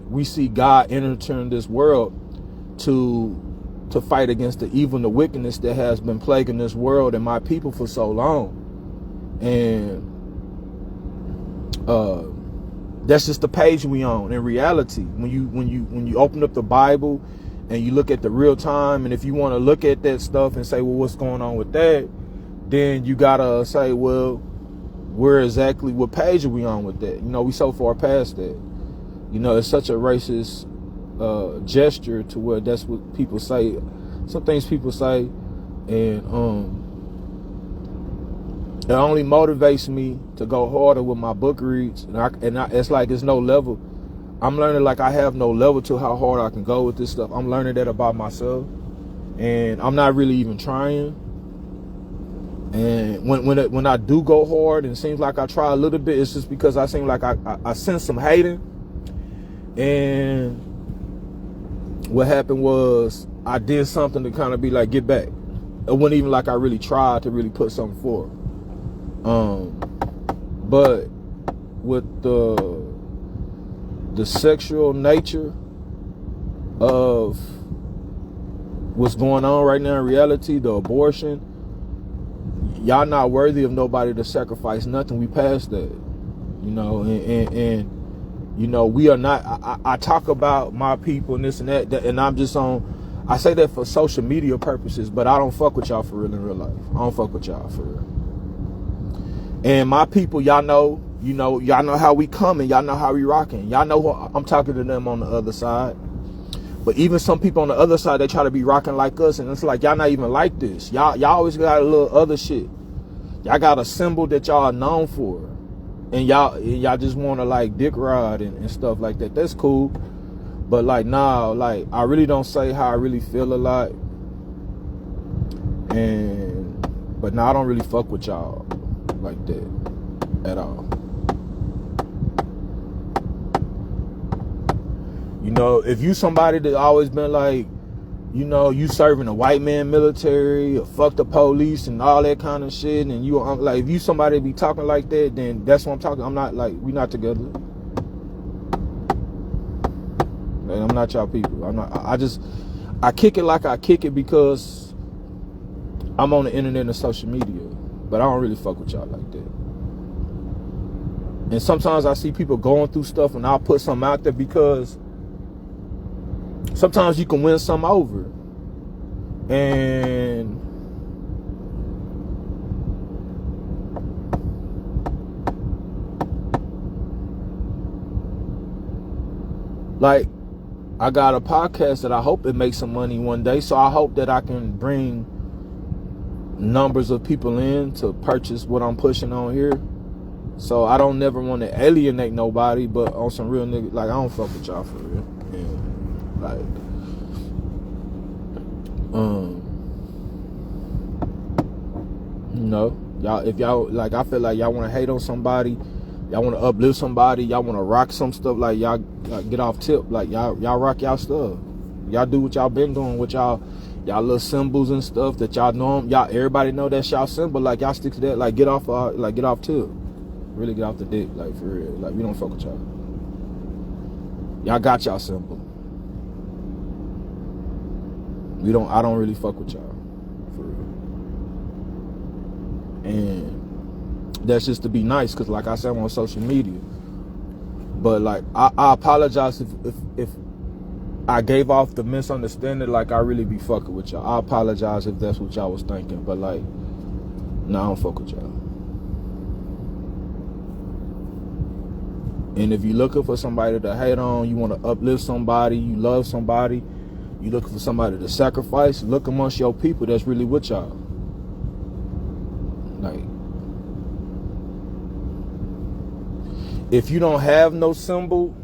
we see God entering this world to fight against the evil and the wickedness that has been plaguing this world and my people for so long. And that's just the page we on. In reality, when you open up the Bible and you look at the real time, and if you want to look at that stuff and say, well, what's going on with that, then you gotta say, well, what page are we on with that? We so far past that. It's such a racist gesture to where that's what people say. Some things people say, and it only motivates me to go harder with my book reads, and it's like it's no level. I'm learning like I have no level to how hard I can go with this stuff. I'm learning that about myself, and I'm not really even trying. And when I do go hard and it seems like I try a little bit, it's just because I seem like I sense some hating. And what happened was I did something to kind of be like, get back. It wasn't even like I really tried to really put something forward. But with the sexual nature of what's going on right now in reality, the abortion, y'all not worthy of nobody to sacrifice nothing. We passed that, and we are not. I talk about my people and this and that, and I'm just I say that for social media purposes, but I don't fuck with y'all for real in real life. I don't fuck with y'all for real. And my people, y'all know how we coming, y'all know how we rocking. Y'all know I'm talking to them on the other side. But even some people on the other side, they try to be rocking like us, and it's like y'all not even like this. Y'all always got a little other shit. Y'all got a symbol that y'all are known for, and y'all just want to like dick ride and stuff like that. That's cool, but like nah, like I really don't say how I really feel a lot, but nah, I don't really fuck with y'all like that at all. If you somebody that always been like, you serving a white man military or fuck the police and all that kind of shit, and you like, if you somebody be talking like that, then that's what I'm talking. I'm not like, we not together. Like, I'm not y'all people. I'm not. I kick it like I kick it because I'm on the internet and social media, but I don't really fuck with y'all like that. And sometimes I see people going through stuff, and I'll put something out there because sometimes you can win some over. And like, I got a podcast that I hope it makes some money one day. So I hope that I can bring numbers of people in to purchase what I'm pushing on here. So I don't never want to alienate nobody, but on some real nigga, like, I don't fuck with y'all for real. And like, y'all, if y'all, like, I feel like y'all want to hate on somebody, y'all want to uplift somebody, y'all want to rock some stuff, like, y'all get off tip, like, y'all rock y'all stuff. Y'all do what y'all been doing with y'all little symbols and stuff that y'all know. Everybody know that's y'all symbol, like, y'all stick to that, like, get off tip. Really get off the dick, like, for real. Like, we don't fuck with y'all. Y'all got y'all symbol. I don't really fuck with y'all, for real. And that's just to be nice, because like I said, I'm on social media. But like, I apologize if I gave off the misunderstanding like I really be fucking with y'all. I apologize if that's what y'all was thinking, but like, nah, I don't fuck with y'all. And if you're looking for somebody to hate on, you want to uplift somebody, you love somebody, you looking for somebody to sacrifice, look amongst your people that's really with y'all. Like, if you don't have no symbol,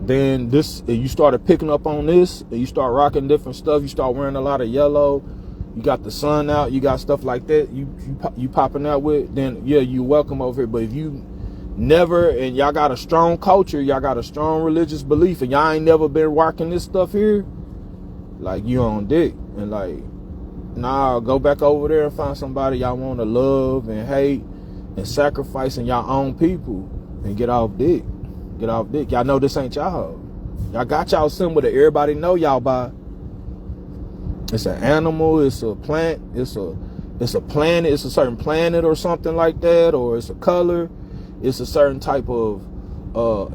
then you started picking up on this, and you start rocking different stuff, you start wearing a lot of yellow, you got the sun out, you got stuff like that, you popping out with, then yeah, you welcome over here. But if you never, and y'all got a strong culture, y'all got a strong religious belief, and y'all ain't never been rocking this stuff here, like, you on dick. And like, nah, go back over there and find somebody y'all want to love and hate and sacrifice in y'all own people, and get off dick. Get off dick. Y'all know this ain't y'all. Y'all got y'all symbol that everybody know y'all by. It's an animal, it's a plant, it's a planet, it's a certain planet or something like that, or it's a color, it's a certain type of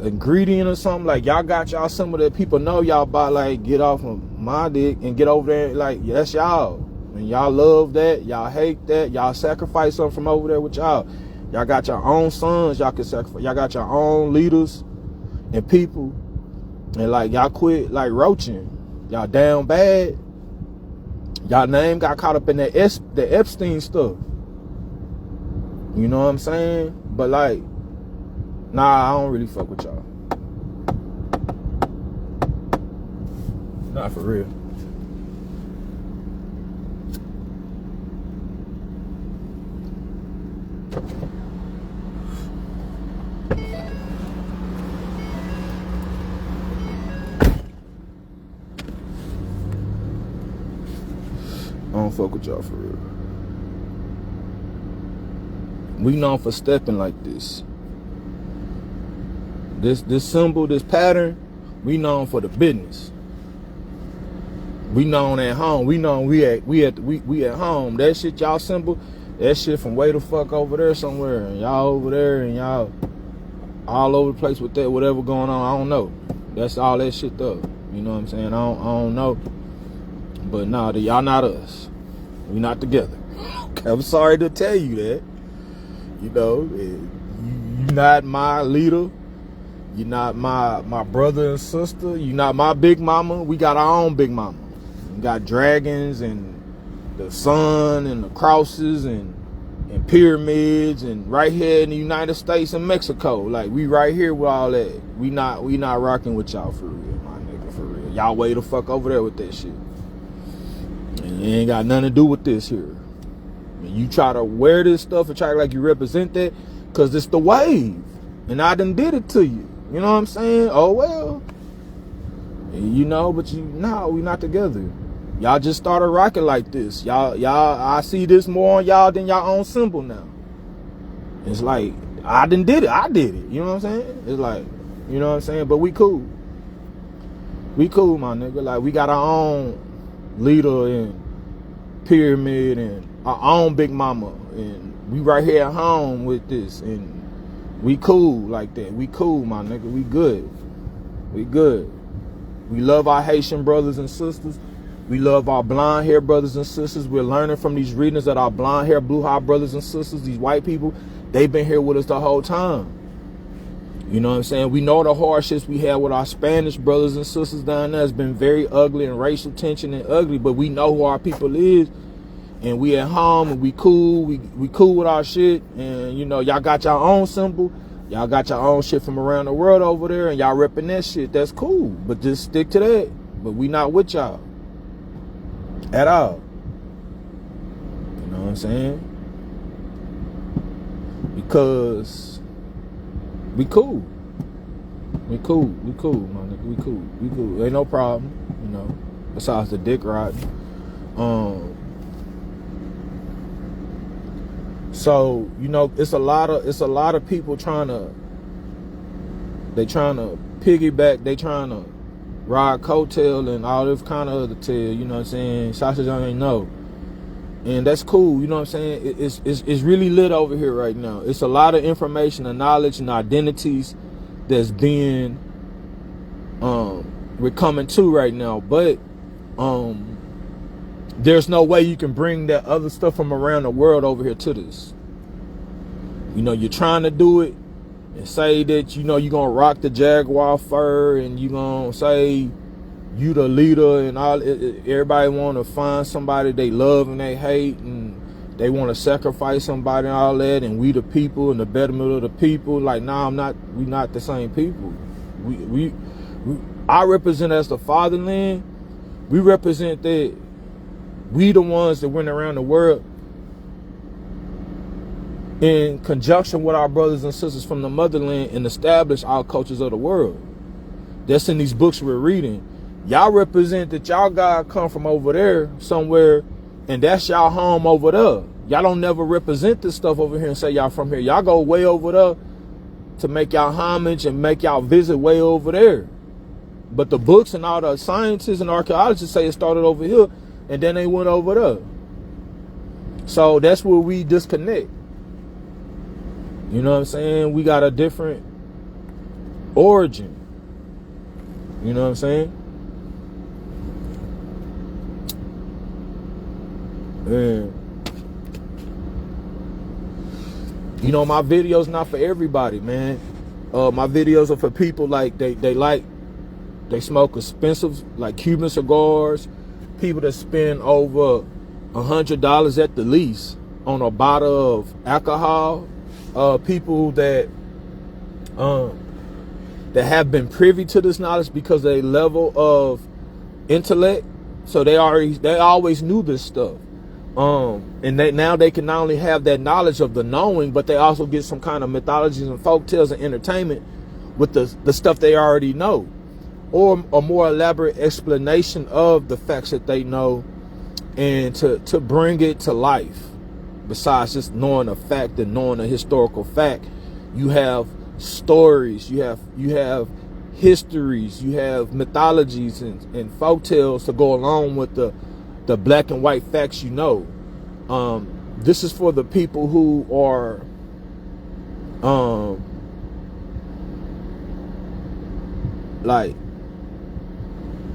ingredient or something. Like, y'all got y'all symbol that people know y'all by. Like, get off of my dick and get over there. Like, yeah, that's y'all. And y'all love that, y'all hate that, y'all sacrifice something from over there with y'all. Y'all got your own sons y'all can sacrifice. Y'all got your own leaders and people. And like, y'all quit like roaching. Y'all down bad. Y'all name got caught up in the Epstein stuff. You know what I'm saying? But like, nah, I don't really fuck with y'all. Not for real. I don't fuck with y'all for real. We known for stepping like this. This symbol, this pattern, we known for the business. We known at home. We known we at home. That shit y'all symbol, that shit from way the fuck over there somewhere, and y'all over there, and y'all all over the place with that, whatever going on. I don't know. That's all that shit though. You know what I'm saying? I don't know. But nah, y'all not us. We not together. I'm sorry to tell you that. You know, you not my leader. You're not my brother and sister. You're not my big mama. We got our own big mama. We got dragons and the sun and the crosses and pyramids, and right here in the United States and Mexico. Like, we right here with all that. We not rocking with y'all for real, my nigga, for real. Y'all way the fuck over there with that shit. And it ain't got nothing to do with this here. And you try to wear this stuff and try like you represent that, because it's the wave. And I done did it to you. You know what I'm saying? Oh, well. You know, but we not together. Y'all just started rocking like this. Y'all, I see this more on y'all than y'all own symbol now. It's like, I done did it. I did it. You know what I'm saying? It's like, you know what I'm saying? But we cool. We cool, my nigga. Like, we got our own leader and pyramid and our own big mama. And we right here at home with this. And we cool like that. We cool, my nigga. We good. We good. We love our Haitian brothers and sisters. We love our blonde hair brothers and sisters. We're learning from these readings that our blonde hair, blue hair brothers and sisters, these white people, they've been here with us the whole time. You know what I'm saying? We know the hardships we had with our Spanish brothers and sisters down there. It's been very ugly and racial tension and ugly, but we know who our people is. And we at home and we cool. We cool with our shit. And, you know, y'all got your own symbol. Y'all got your own shit from around the world over there, and y'all repping that shit. That's cool. But just stick to that. But we not with y'all. At all. You know what I'm saying? Because we cool. We cool. We cool, my nigga. We cool. We cool. Ain't no problem. You know. Besides the dick riding. So, you know, it's a lot of people trying to piggyback, they trying to ride coattail and all this kind of other tail, you know what I'm saying? Sausage I ain't know. And that's cool, you know what I'm saying? It's really lit over here right now. It's a lot of information and knowledge and identities that's being we're coming to right now, but there's no way you can bring that other stuff from around the world over here to this. You know, you're trying to do it and say that, you know, you're going to rock the Jaguar fur and you're going to say you the leader and all. Everybody want to find somebody they love and they hate, and they want to sacrifice somebody and all that, and we the people and the betterment of the people. Like, nah, we not the same people. I represent as the fatherland. We represent that We the ones that went around the world in conjunction with our brothers and sisters from the motherland and established our cultures of the world. That's in these books we're reading. Y'all represent that y'all God come from over there somewhere, and that's y'all home over there. Y'all don't never represent this stuff over here and say y'all from here. Y'all go way over there to make y'all homage and make y'all visit way over there. But the books and all the scientists and archaeologists say it started over here and then they went over there. So that's where we disconnect. You know what I'm saying? We got a different origin. You know what I'm saying? And you know, my videos not for everybody, man. My videos are for people like they smoke expensive like Cuban cigars, people that spend over $100 at the least on a bottle of alcohol, people that have been privy to this knowledge because of a level of intellect, so they always knew this stuff. And now they can not only have that knowledge of the knowing, but they also get some kind of mythologies and folk tales and entertainment with the stuff they already know, or a more elaborate explanation of the facts that they know, and to bring it to life. Besides just knowing a fact and knowing a historical fact, you have stories, you have histories, you have mythologies and folk tales to go along with the black and white facts you know. This is for the people who are like,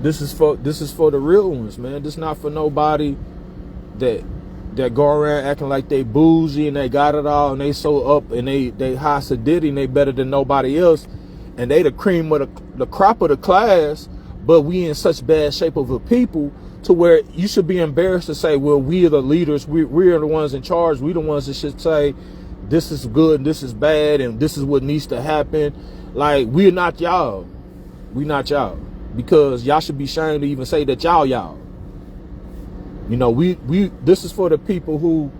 this is for the real ones, man. This is not for nobody that go around acting like they bougie and they got it all and they so up and they high sedity and they better than nobody else and they the cream of the crop of the class, but we in such bad shape of a people to where you should be embarrassed to say, well, we are the leaders, we are the ones in charge, we the ones that should say this is good and this is bad and this is what needs to happen. Like, we're not y'all. We not y'all. Because y'all should be ashamed to even say that y'all. You know, we this is for the people who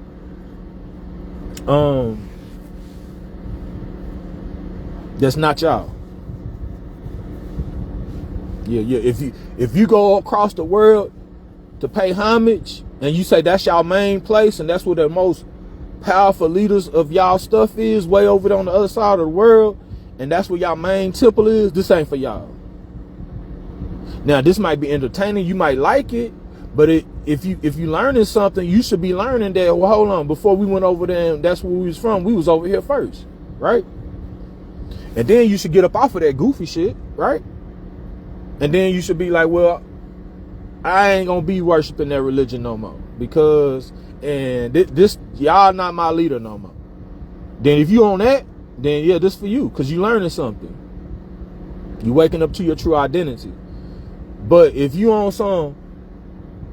that's not y'all. Yeah. If you go across the world to pay homage and you say that's y'all main place and that's where the most powerful leaders of y'all stuff is, way over there on the other side of the world, and that's where y'all main temple is, this ain't for y'all. Now, this might be entertaining, you might like it, but if you learning something, you should be learning that, well, hold on, before we went over there and that's where we was from, we was over here first, right? And then you should get up off of that goofy shit, right? And then you should be like, well, I ain't gonna be worshiping that religion no more, because this y'all not my leader no more. Then if you on that, then yeah, this for you, because you learning something. You waking up to your true identity. But if you on some,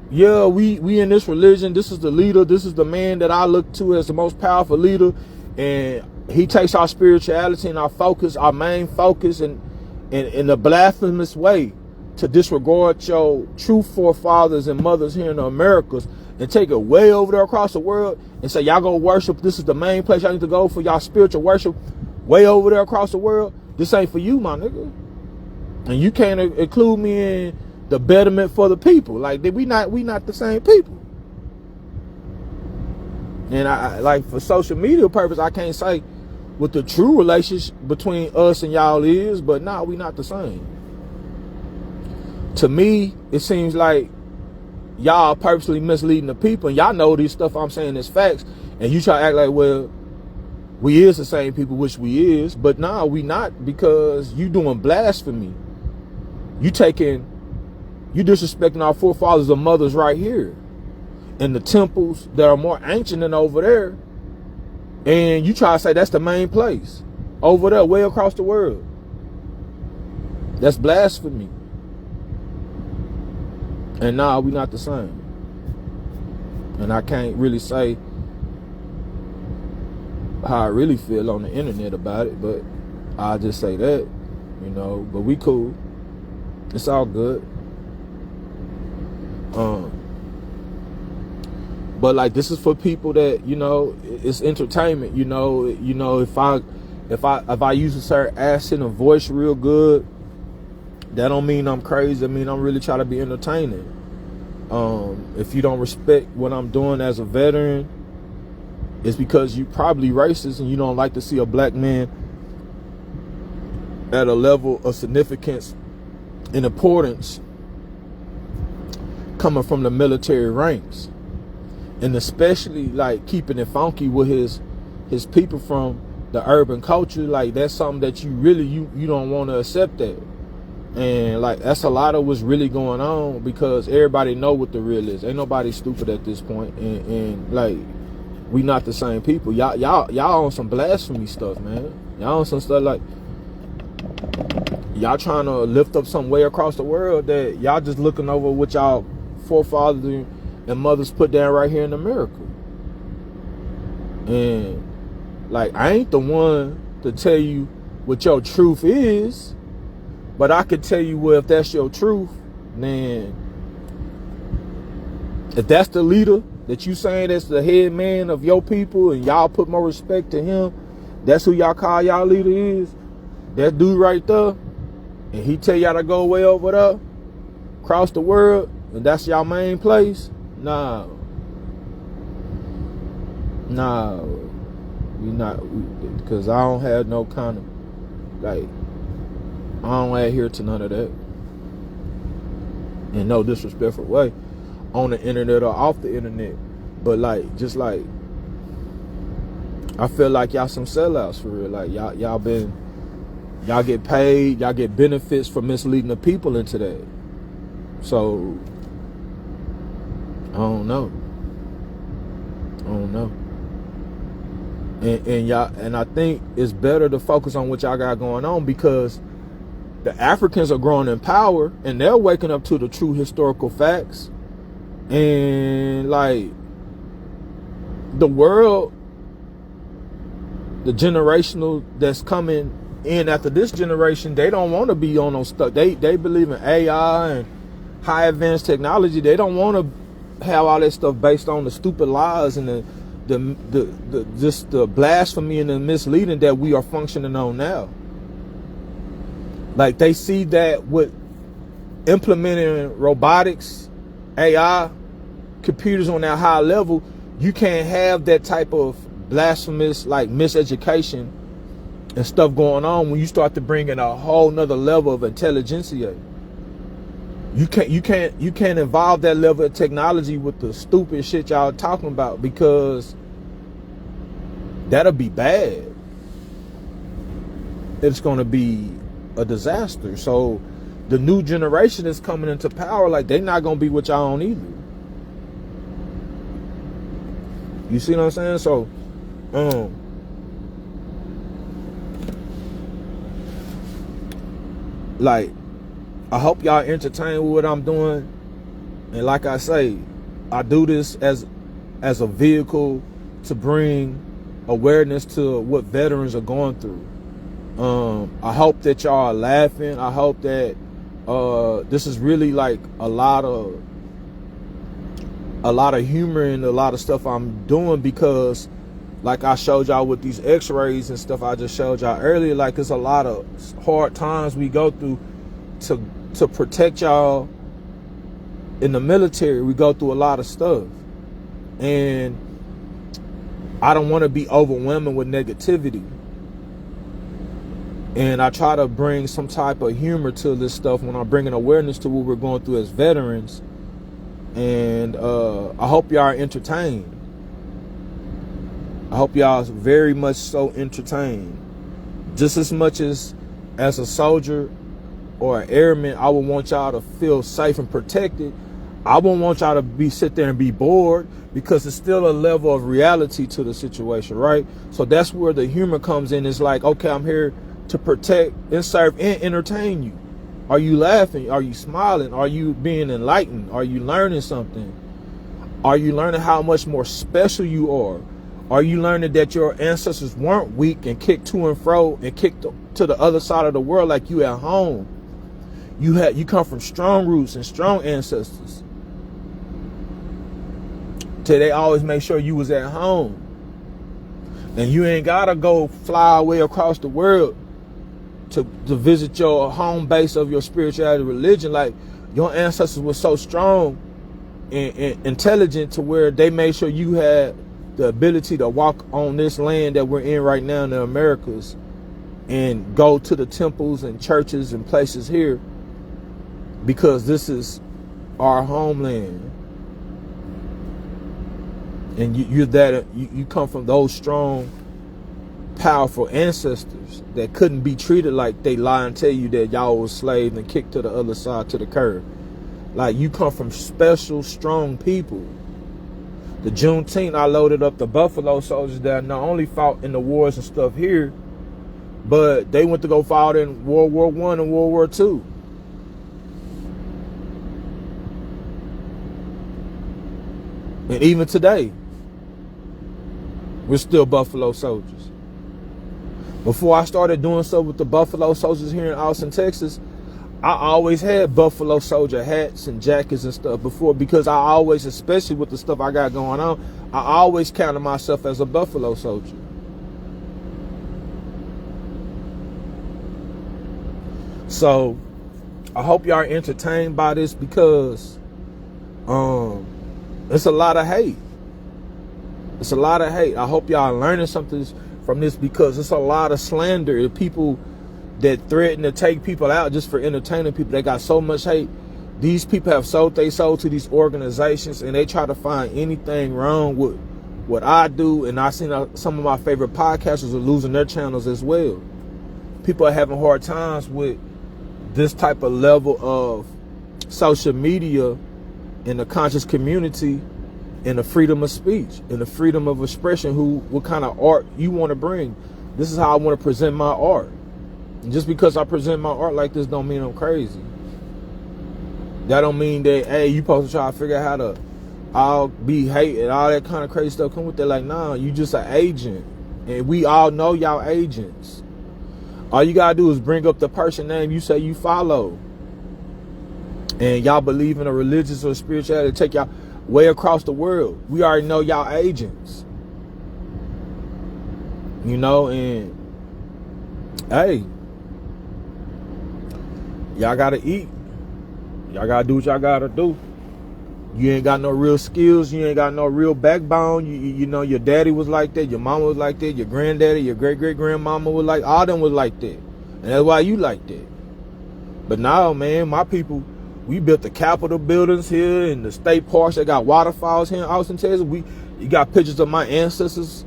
yeah, we in this religion, this is the leader, this is the man that I look to as the most powerful leader, and he takes our spirituality and our focus, our main focus, in a blasphemous way, to disregard your true forefathers and mothers here in the Americas and take it way over there across the world and say y'all go worship, this is the main place y'all need to go for y'all spiritual worship, way over there across the world. This ain't for you, my nigga. And you can't include me in the betterment for the people. Like, we not the same people. And I like, for social media purpose, I can't say what the true relationship between us and y'all is, but nah, we not the same. To me, it seems like y'all purposely misleading the people, and y'all know this stuff I'm saying is facts, and you try to act like, well, we is the same people, which we is, but nah, we not, because you doing blasphemy. You disrespecting our forefathers and mothers right here in the temples that are more ancient than over there, and you try to say that's the main place over there, way across the world. That's blasphemy. And nah, we not the same. And I can't really say how I really feel on the internet about it, but I'll just say that, you know, but we cool. It's all good. But like, this is for people that, you know, it's entertainment. You know, if I use a certain accent and voice real good, that don't mean I'm crazy. I mean, I'm really trying to be entertaining. If you don't respect what I'm doing as a veteran, it's because you probably racist and you don't like to see a black man at a level of significance and importance coming from the military ranks. And especially like keeping it funky with his people from the urban culture. Like, that's something that you really you don't want to accept that. And like, that's a lot of what's really going on, because everybody know what the real is. Ain't nobody stupid at this point. And like, we not the same people. Y'all on some blasphemy stuff, man. Y'all on some stuff like, y'all trying to lift up some way across the world that y'all just looking over what y'all forefathers and mothers put down right here in America. And like, I ain't the one to tell you what your truth is, but I could tell you, well, if that's your truth, then if that's the leader that you saying that's the head man of your people and y'all put more respect to him, that's who y'all call y'all leader is, that dude right there, and he tell y'all to go way over there, across the world, and that's y'all main place, no, we not, because I don't have no kind of, like, I don't adhere to none of that in no disrespectful way, on the internet or off the internet. But like, just like, I feel like y'all some sellouts for real. Like, y'all get paid, y'all get benefits for misleading the people into that. So I don't know. And y'all, and I think it's better to focus on what y'all got going on, because the Africans are growing in power and they're waking up to the true historical facts. And like, the world, the generational that's coming in after this generation, they don't want to be on those stuff. They believe in AI and high advanced technology. They don't want to have all that stuff based on the stupid lies and the blasphemy and the misleading that we are functioning on now. Like, they see that with implementing robotics, AI, computers on that high level, you can't have that type of blasphemous, like, miseducation and stuff going on when you start to bring in a whole nother level of intelligentsia. You can't involve that level of technology with the stupid shit y'all talking about, because that'll be bad. It's gonna be a disaster. So the new generation is coming into power, like, they not gonna be what y'all on either. You see what I'm saying? So like, I hope y'all entertain with what I'm doing. And like I say, I do this as a vehicle to bring awareness to what veterans are going through. I hope that y'all are laughing. I hope that this is really like a lot of humor in a lot of stuff I'm doing, because like I showed y'all with these x-rays and stuff I just showed y'all earlier, like, it's a lot of hard times we go through to protect y'all in the military. We go through a lot of stuff, and I don't want to be overwhelming with negativity. And I try to bring some type of humor to this stuff when I'm bringing awareness to what we're going through as veterans. And I hope y'all are entertained. I hope y'all are very much so entertained. Just as much as a soldier or an airman, I would want y'all to feel safe and protected. I won't want y'all to sit there and be bored, because it's still a level of reality to the situation, right? So that's where the humor comes in. It's like, okay, I'm here to protect and serve and entertain you. Are you laughing? Are you smiling? Are you being enlightened? Are you learning something? Are you learning how much more special you are? Are you learning that your ancestors weren't weak and kicked to and fro and kicked to the other side of the world like you at home? You come from strong roots and strong ancestors. till they always make sure you was at home. And you ain't gotta go fly away across the world to visit your home base of your spirituality religion. Like, your ancestors were so strong and intelligent to where they made sure you had the ability to walk on this land that we're in right now in the Americas and go to the temples and churches and places here, because this is our homeland. And you come from those strong, powerful ancestors that couldn't be treated like they lie and tell you that y'all was slaves and kicked to the other side to the curb. Like, you come from special, strong people. The Juneteenth, I loaded up the Buffalo Soldiers that not only fought in the wars and stuff here, but they went to go fight in World War I and World War II. And even today, we're still Buffalo Soldiers. Before I started doing stuff with the Buffalo Soldiers here in Austin, Texas, I always had Buffalo Soldier hats and jackets and stuff before, because I always, especially with the stuff I got going on, I always counted myself as a Buffalo Soldier. So I hope y'all are entertained by this, because it's a lot of hate. It's a lot of hate. I hope y'all are learning something from this, because it's a lot of slander. People that threaten to take people out just for entertaining people, they got so much hate. These people have sold their soul to these organizations, and they try to find anything wrong with what I do. And I've seen some of my favorite podcasters are losing their channels as well. People are having hard times with this type of level of social media in the conscious community, and the freedom of speech and the freedom of expression. What kind of art you want to bring. This is how I want to present my art. And just because I present my art like this don't mean I'm crazy. That don't mean that, hey, you supposed to try to figure out how to all be hate and all that kind of crazy stuff come with that. Like, nah, you just an agent. And we all know y'all agents. All you gotta do is bring up the person name you say you follow. And y'all believe in a religious or spirituality to take y'all way across the world. We already know y'all agents. You know, and hey, y'all gotta eat. Y'all gotta do what y'all gotta do. You ain't got no real skills. You ain't got no real backbone. You know, your daddy was like that. Your mama was like that. Your granddaddy, your great-great-grandmama was like, all them was like that. And that's why you like that. But now, man, my people, we built the Capitol buildings here and the state parks that got waterfalls here in Austin, Texas. You got pictures of my ancestors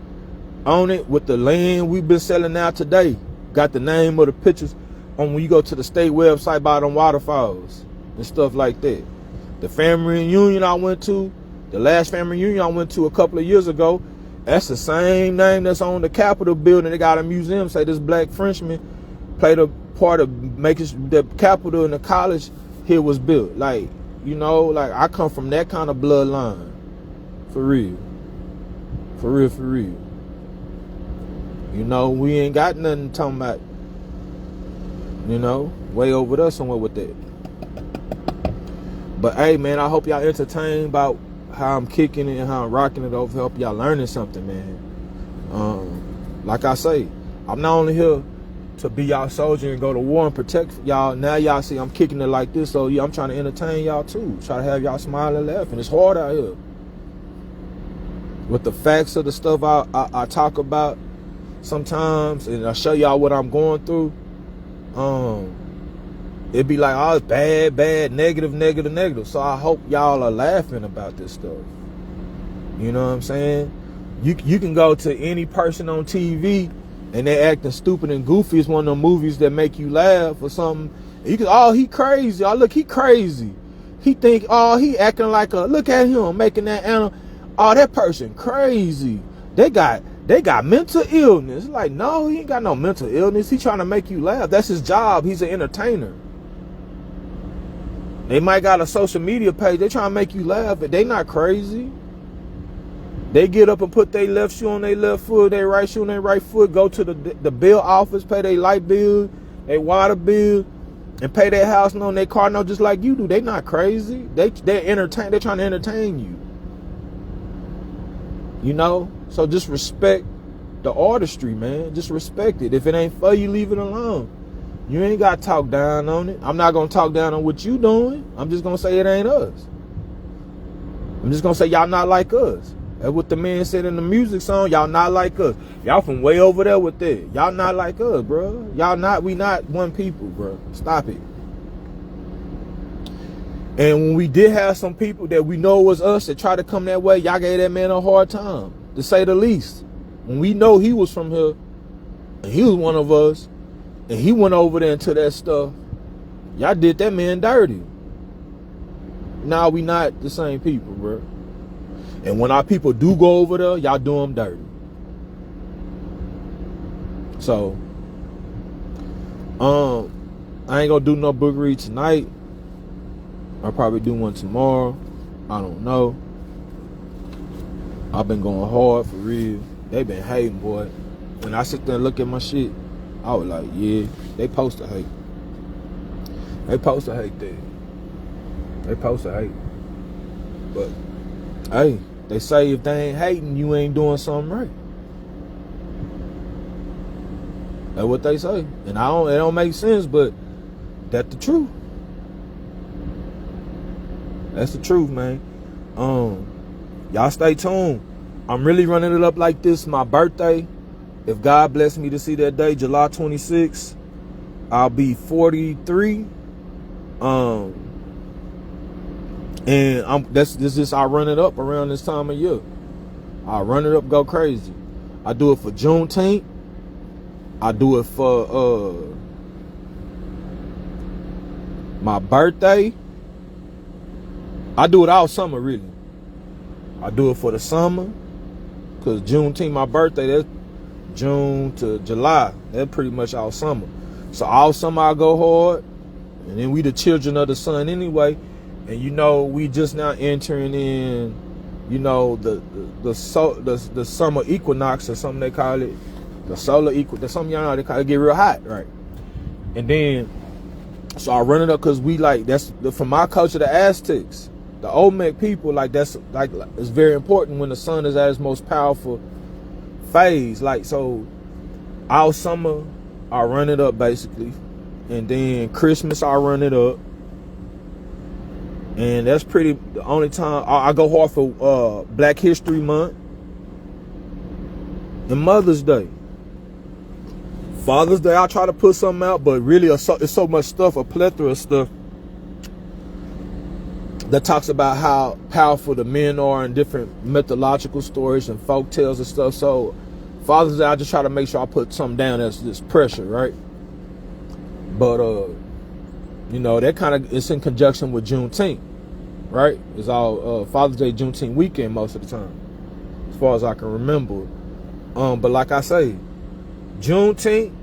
on it with the land we've been selling out today. Got the name of the pictures on when you go to the state website by them waterfalls and stuff like that. The family reunion I went to, the last family reunion I went to a couple of years ago, that's the same name that's on the Capitol building. They got a museum, say this black Frenchman played a part of making the Capitol and the college here was built. Like, you know, like I come from that kind of bloodline. For real. For real, for real. You know, we ain't got nothing talking about, you know, way over there somewhere with that. But hey, man, I hope y'all entertained about how I'm kicking it and how I'm rocking it over. Hope y'all learning something, man. Like I say, I'm not only here to be y'all soldier and go to war and protect y'all. Now y'all see I'm kicking it like this, so yeah, I'm trying to entertain y'all too. Try to have y'all smile and laugh. And it's hard out here. With the facts of the stuff I talk about sometimes, and I show y'all what I'm going through, it'd be like, oh, it's bad, negative. So I hope y'all are laughing about this stuff. You know what I'm saying? You can go to any person on TV and they acting stupid and goofy. It's one of them movies that make you laugh or something. You can, oh, he crazy. Oh, look, he crazy. He think, oh, he acting like a, look at him making that animal. Oh, that person crazy. They got mental illness. Like, no, he ain't got no mental illness. He trying to make you laugh. That's his job. He's an entertainer. They might got a social media page. They trying to make you laugh, but they not crazy. They get up and put their left shoe on their left foot, their right shoe on their right foot, go to the bill office, pay their light bill, their water bill, and pay their house note and their car note just like you do. They not crazy. They're entertain. They're trying to entertain you. You know? So just respect the artistry, man. Just respect it. If it ain't for you, leave it alone. You ain't got to talk down on it. I'm not going to talk down on what you doing. I'm just going to say it ain't us. I'm just going to say y'all not like us. That's what the man said in the music song. Y'all not like us. Y'all from way over there with that. Y'all not like us, bro. We not one people, bro. Stop it. And when we did have some people that we know was us that tried to come that way, y'all gave that man a hard time, to say the least. When we know he was from here, and he was one of us, and he went over there into that stuff, y'all did that man dirty. Now we not the same people, bro. And when our people do go over there, y'all do them dirty. So, I ain't gonna do no book read tonight. I'll probably do one tomorrow. I don't know. I've been going hard for real. They been hating, boy. When I sit there and look at my shit, I was like, yeah, they supposed to hate. They supposed to hate that. They supposed to hate. But, hey, they say if they ain't hating, you ain't doing something right. That's what they say. And it don't make sense, but that's the truth. That's the truth, man. Y'all stay tuned. I'm really running it up like this. My birthday, if God bless me to see that day, July 26th, I'll be 43. And I run it up around this time of year. I run it up, go crazy. I do it for Juneteenth. I do it for my birthday. I do it all summer, really. I do it for the summer, because Juneteenth, my birthday, that's June to July. That's pretty much all summer. So all summer I go hard, and then we the children of the sun anyway. And you know, we just now entering in, you know, the summer equinox, or something they call it, the solar equinox. Something y'all know they call it, get real hot, right? And then, so I run it up because we like, that's from my culture, the Aztecs. The Olmec people, like, that's like, it's very important when the sun is at its most powerful phase. Like, so all summer I run it up basically, and then Christmas I run it up, and that's pretty the only time I go hard for Black History Month and Mother's Day. Father's Day I try to put something out, but really it's so much stuff, a plethora of stuff that talks about how powerful the men are in different mythological stories and folk tales and stuff. So Father's Day, I just try to make sure I put something down that's this pressure, right? But you know, that kind of it's in conjunction with Juneteenth, right? It's all Father's Day, Juneteenth weekend most of the time, as far as I can remember. But like I say, Juneteenth,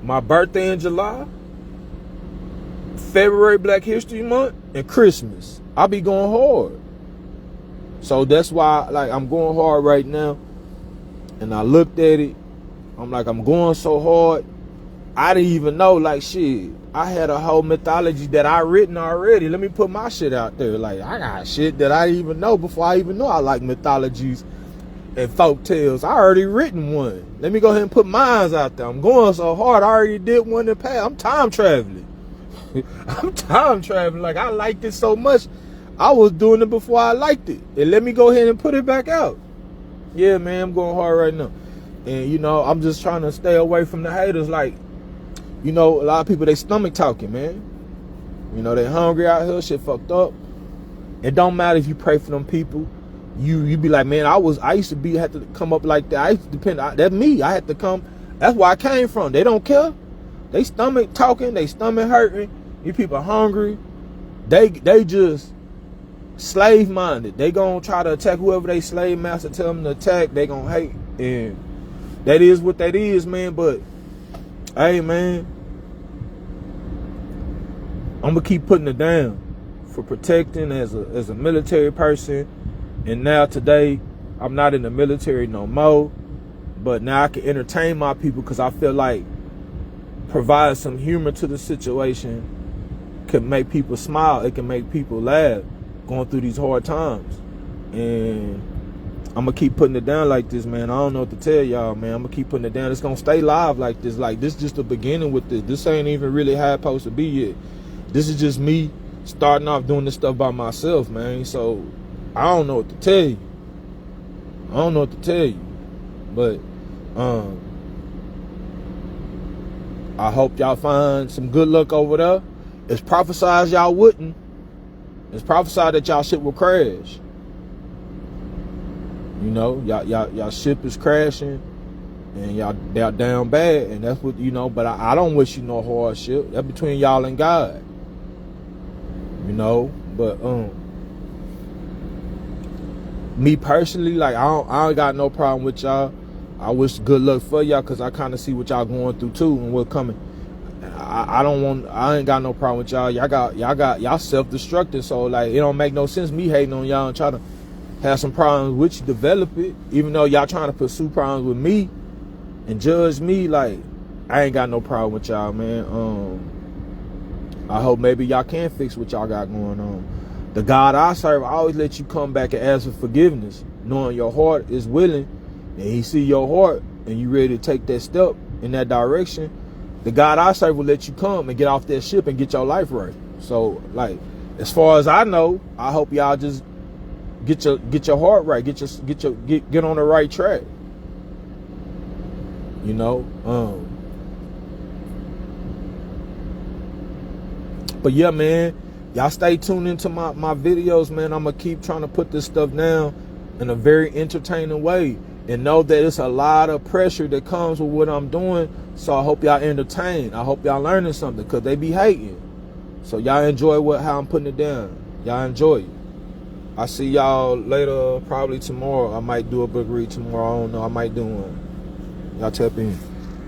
my birthday in July, February Black History Month, and Christmas, I be going hard. So that's why, like, I'm going hard right now. And I looked at it, I'm like, I'm going so hard, I didn't even know, like, shit, I had a whole mythology that I written already. Let me put my shit out there. Like, I got shit that I didn't even know before I even know I like mythologies and folk tales. I already written one. Let me go ahead and put mine out there. I'm going so hard, I already did one in the past. I'm time traveling. I'm time traveling. Like, I liked it so much, I was doing it before I liked it. And let me go ahead and put it back out. Yeah, man, I'm going hard right now. And, you know, I'm just trying to stay away from the haters. Like, you know, a lot of people, they stomach talking, man. You know, they hungry out here, shit fucked up. It don't matter if you pray for them people. You be like, man, I used to have to come up like that. I used to depend, that's me. I had to come. That's where I came from. They don't care. They stomach talking, they stomach hurting. These people hungry. They just slave minded. They gonna try to attack whoever they slave master tell them to attack. They gonna hate, and that is what that is, man. But hey, man, I'm gonna keep putting it down for protecting as a military person. And now today, I'm not in the military no more, but now I can entertain my people because I feel like providing some humor to the situation can make people smile. It can make people laugh going through these hard times. And I'm gonna keep putting it down like this, man. I don't know what to tell y'all, man. I'm gonna keep putting it down. It's gonna stay live like this. Like, this just the beginning with this. This ain't even really how it's supposed to be yet. This is just me starting off doing this stuff by myself, man. So I don't know what to tell you. I don't know what to tell you. But I hope y'all find some good luck over there. It's prophesied y'all wouldn't. It's prophesied that y'all ship will crash. You know, y'all ship is crashing, and y'all down bad, and that's what, you know. But I don't wish you no hardship. That's between y'all and God. You know, but me personally, like, I don't got no problem with y'all. I wish good luck for y'all, because I kind of see what y'all going through too and what's coming. I ain't got no problem with y'all. Y'all self-destructing, so like, it don't make no sense me hating on y'all and try to have some problems with you, develop it, even though y'all trying to pursue problems with me and judge me. Like, I ain't got no problem with y'all, man. I hope maybe y'all can fix what y'all got going on. The God I serve, I always let you come back and ask for forgiveness, knowing your heart is willing, and he see your heart and you ready to take that step in that direction. The God I serve will let you come and get off that ship and get your life right. So, like, as far as I know, I hope y'all just get your heart right, get on the right track. You know, but yeah, man, y'all stay tuned into my videos, man. I'm gonna keep trying to put this stuff down in a very entertaining way, and know that it's a lot of pressure that comes with what I'm doing. So I hope y'all entertained. I hope y'all learning something, because they be hating. So y'all enjoy how I'm putting it down. Y'all enjoy it. I see y'all later, probably tomorrow. I might do a book read tomorrow. I don't know. I might do one. Y'all tap in.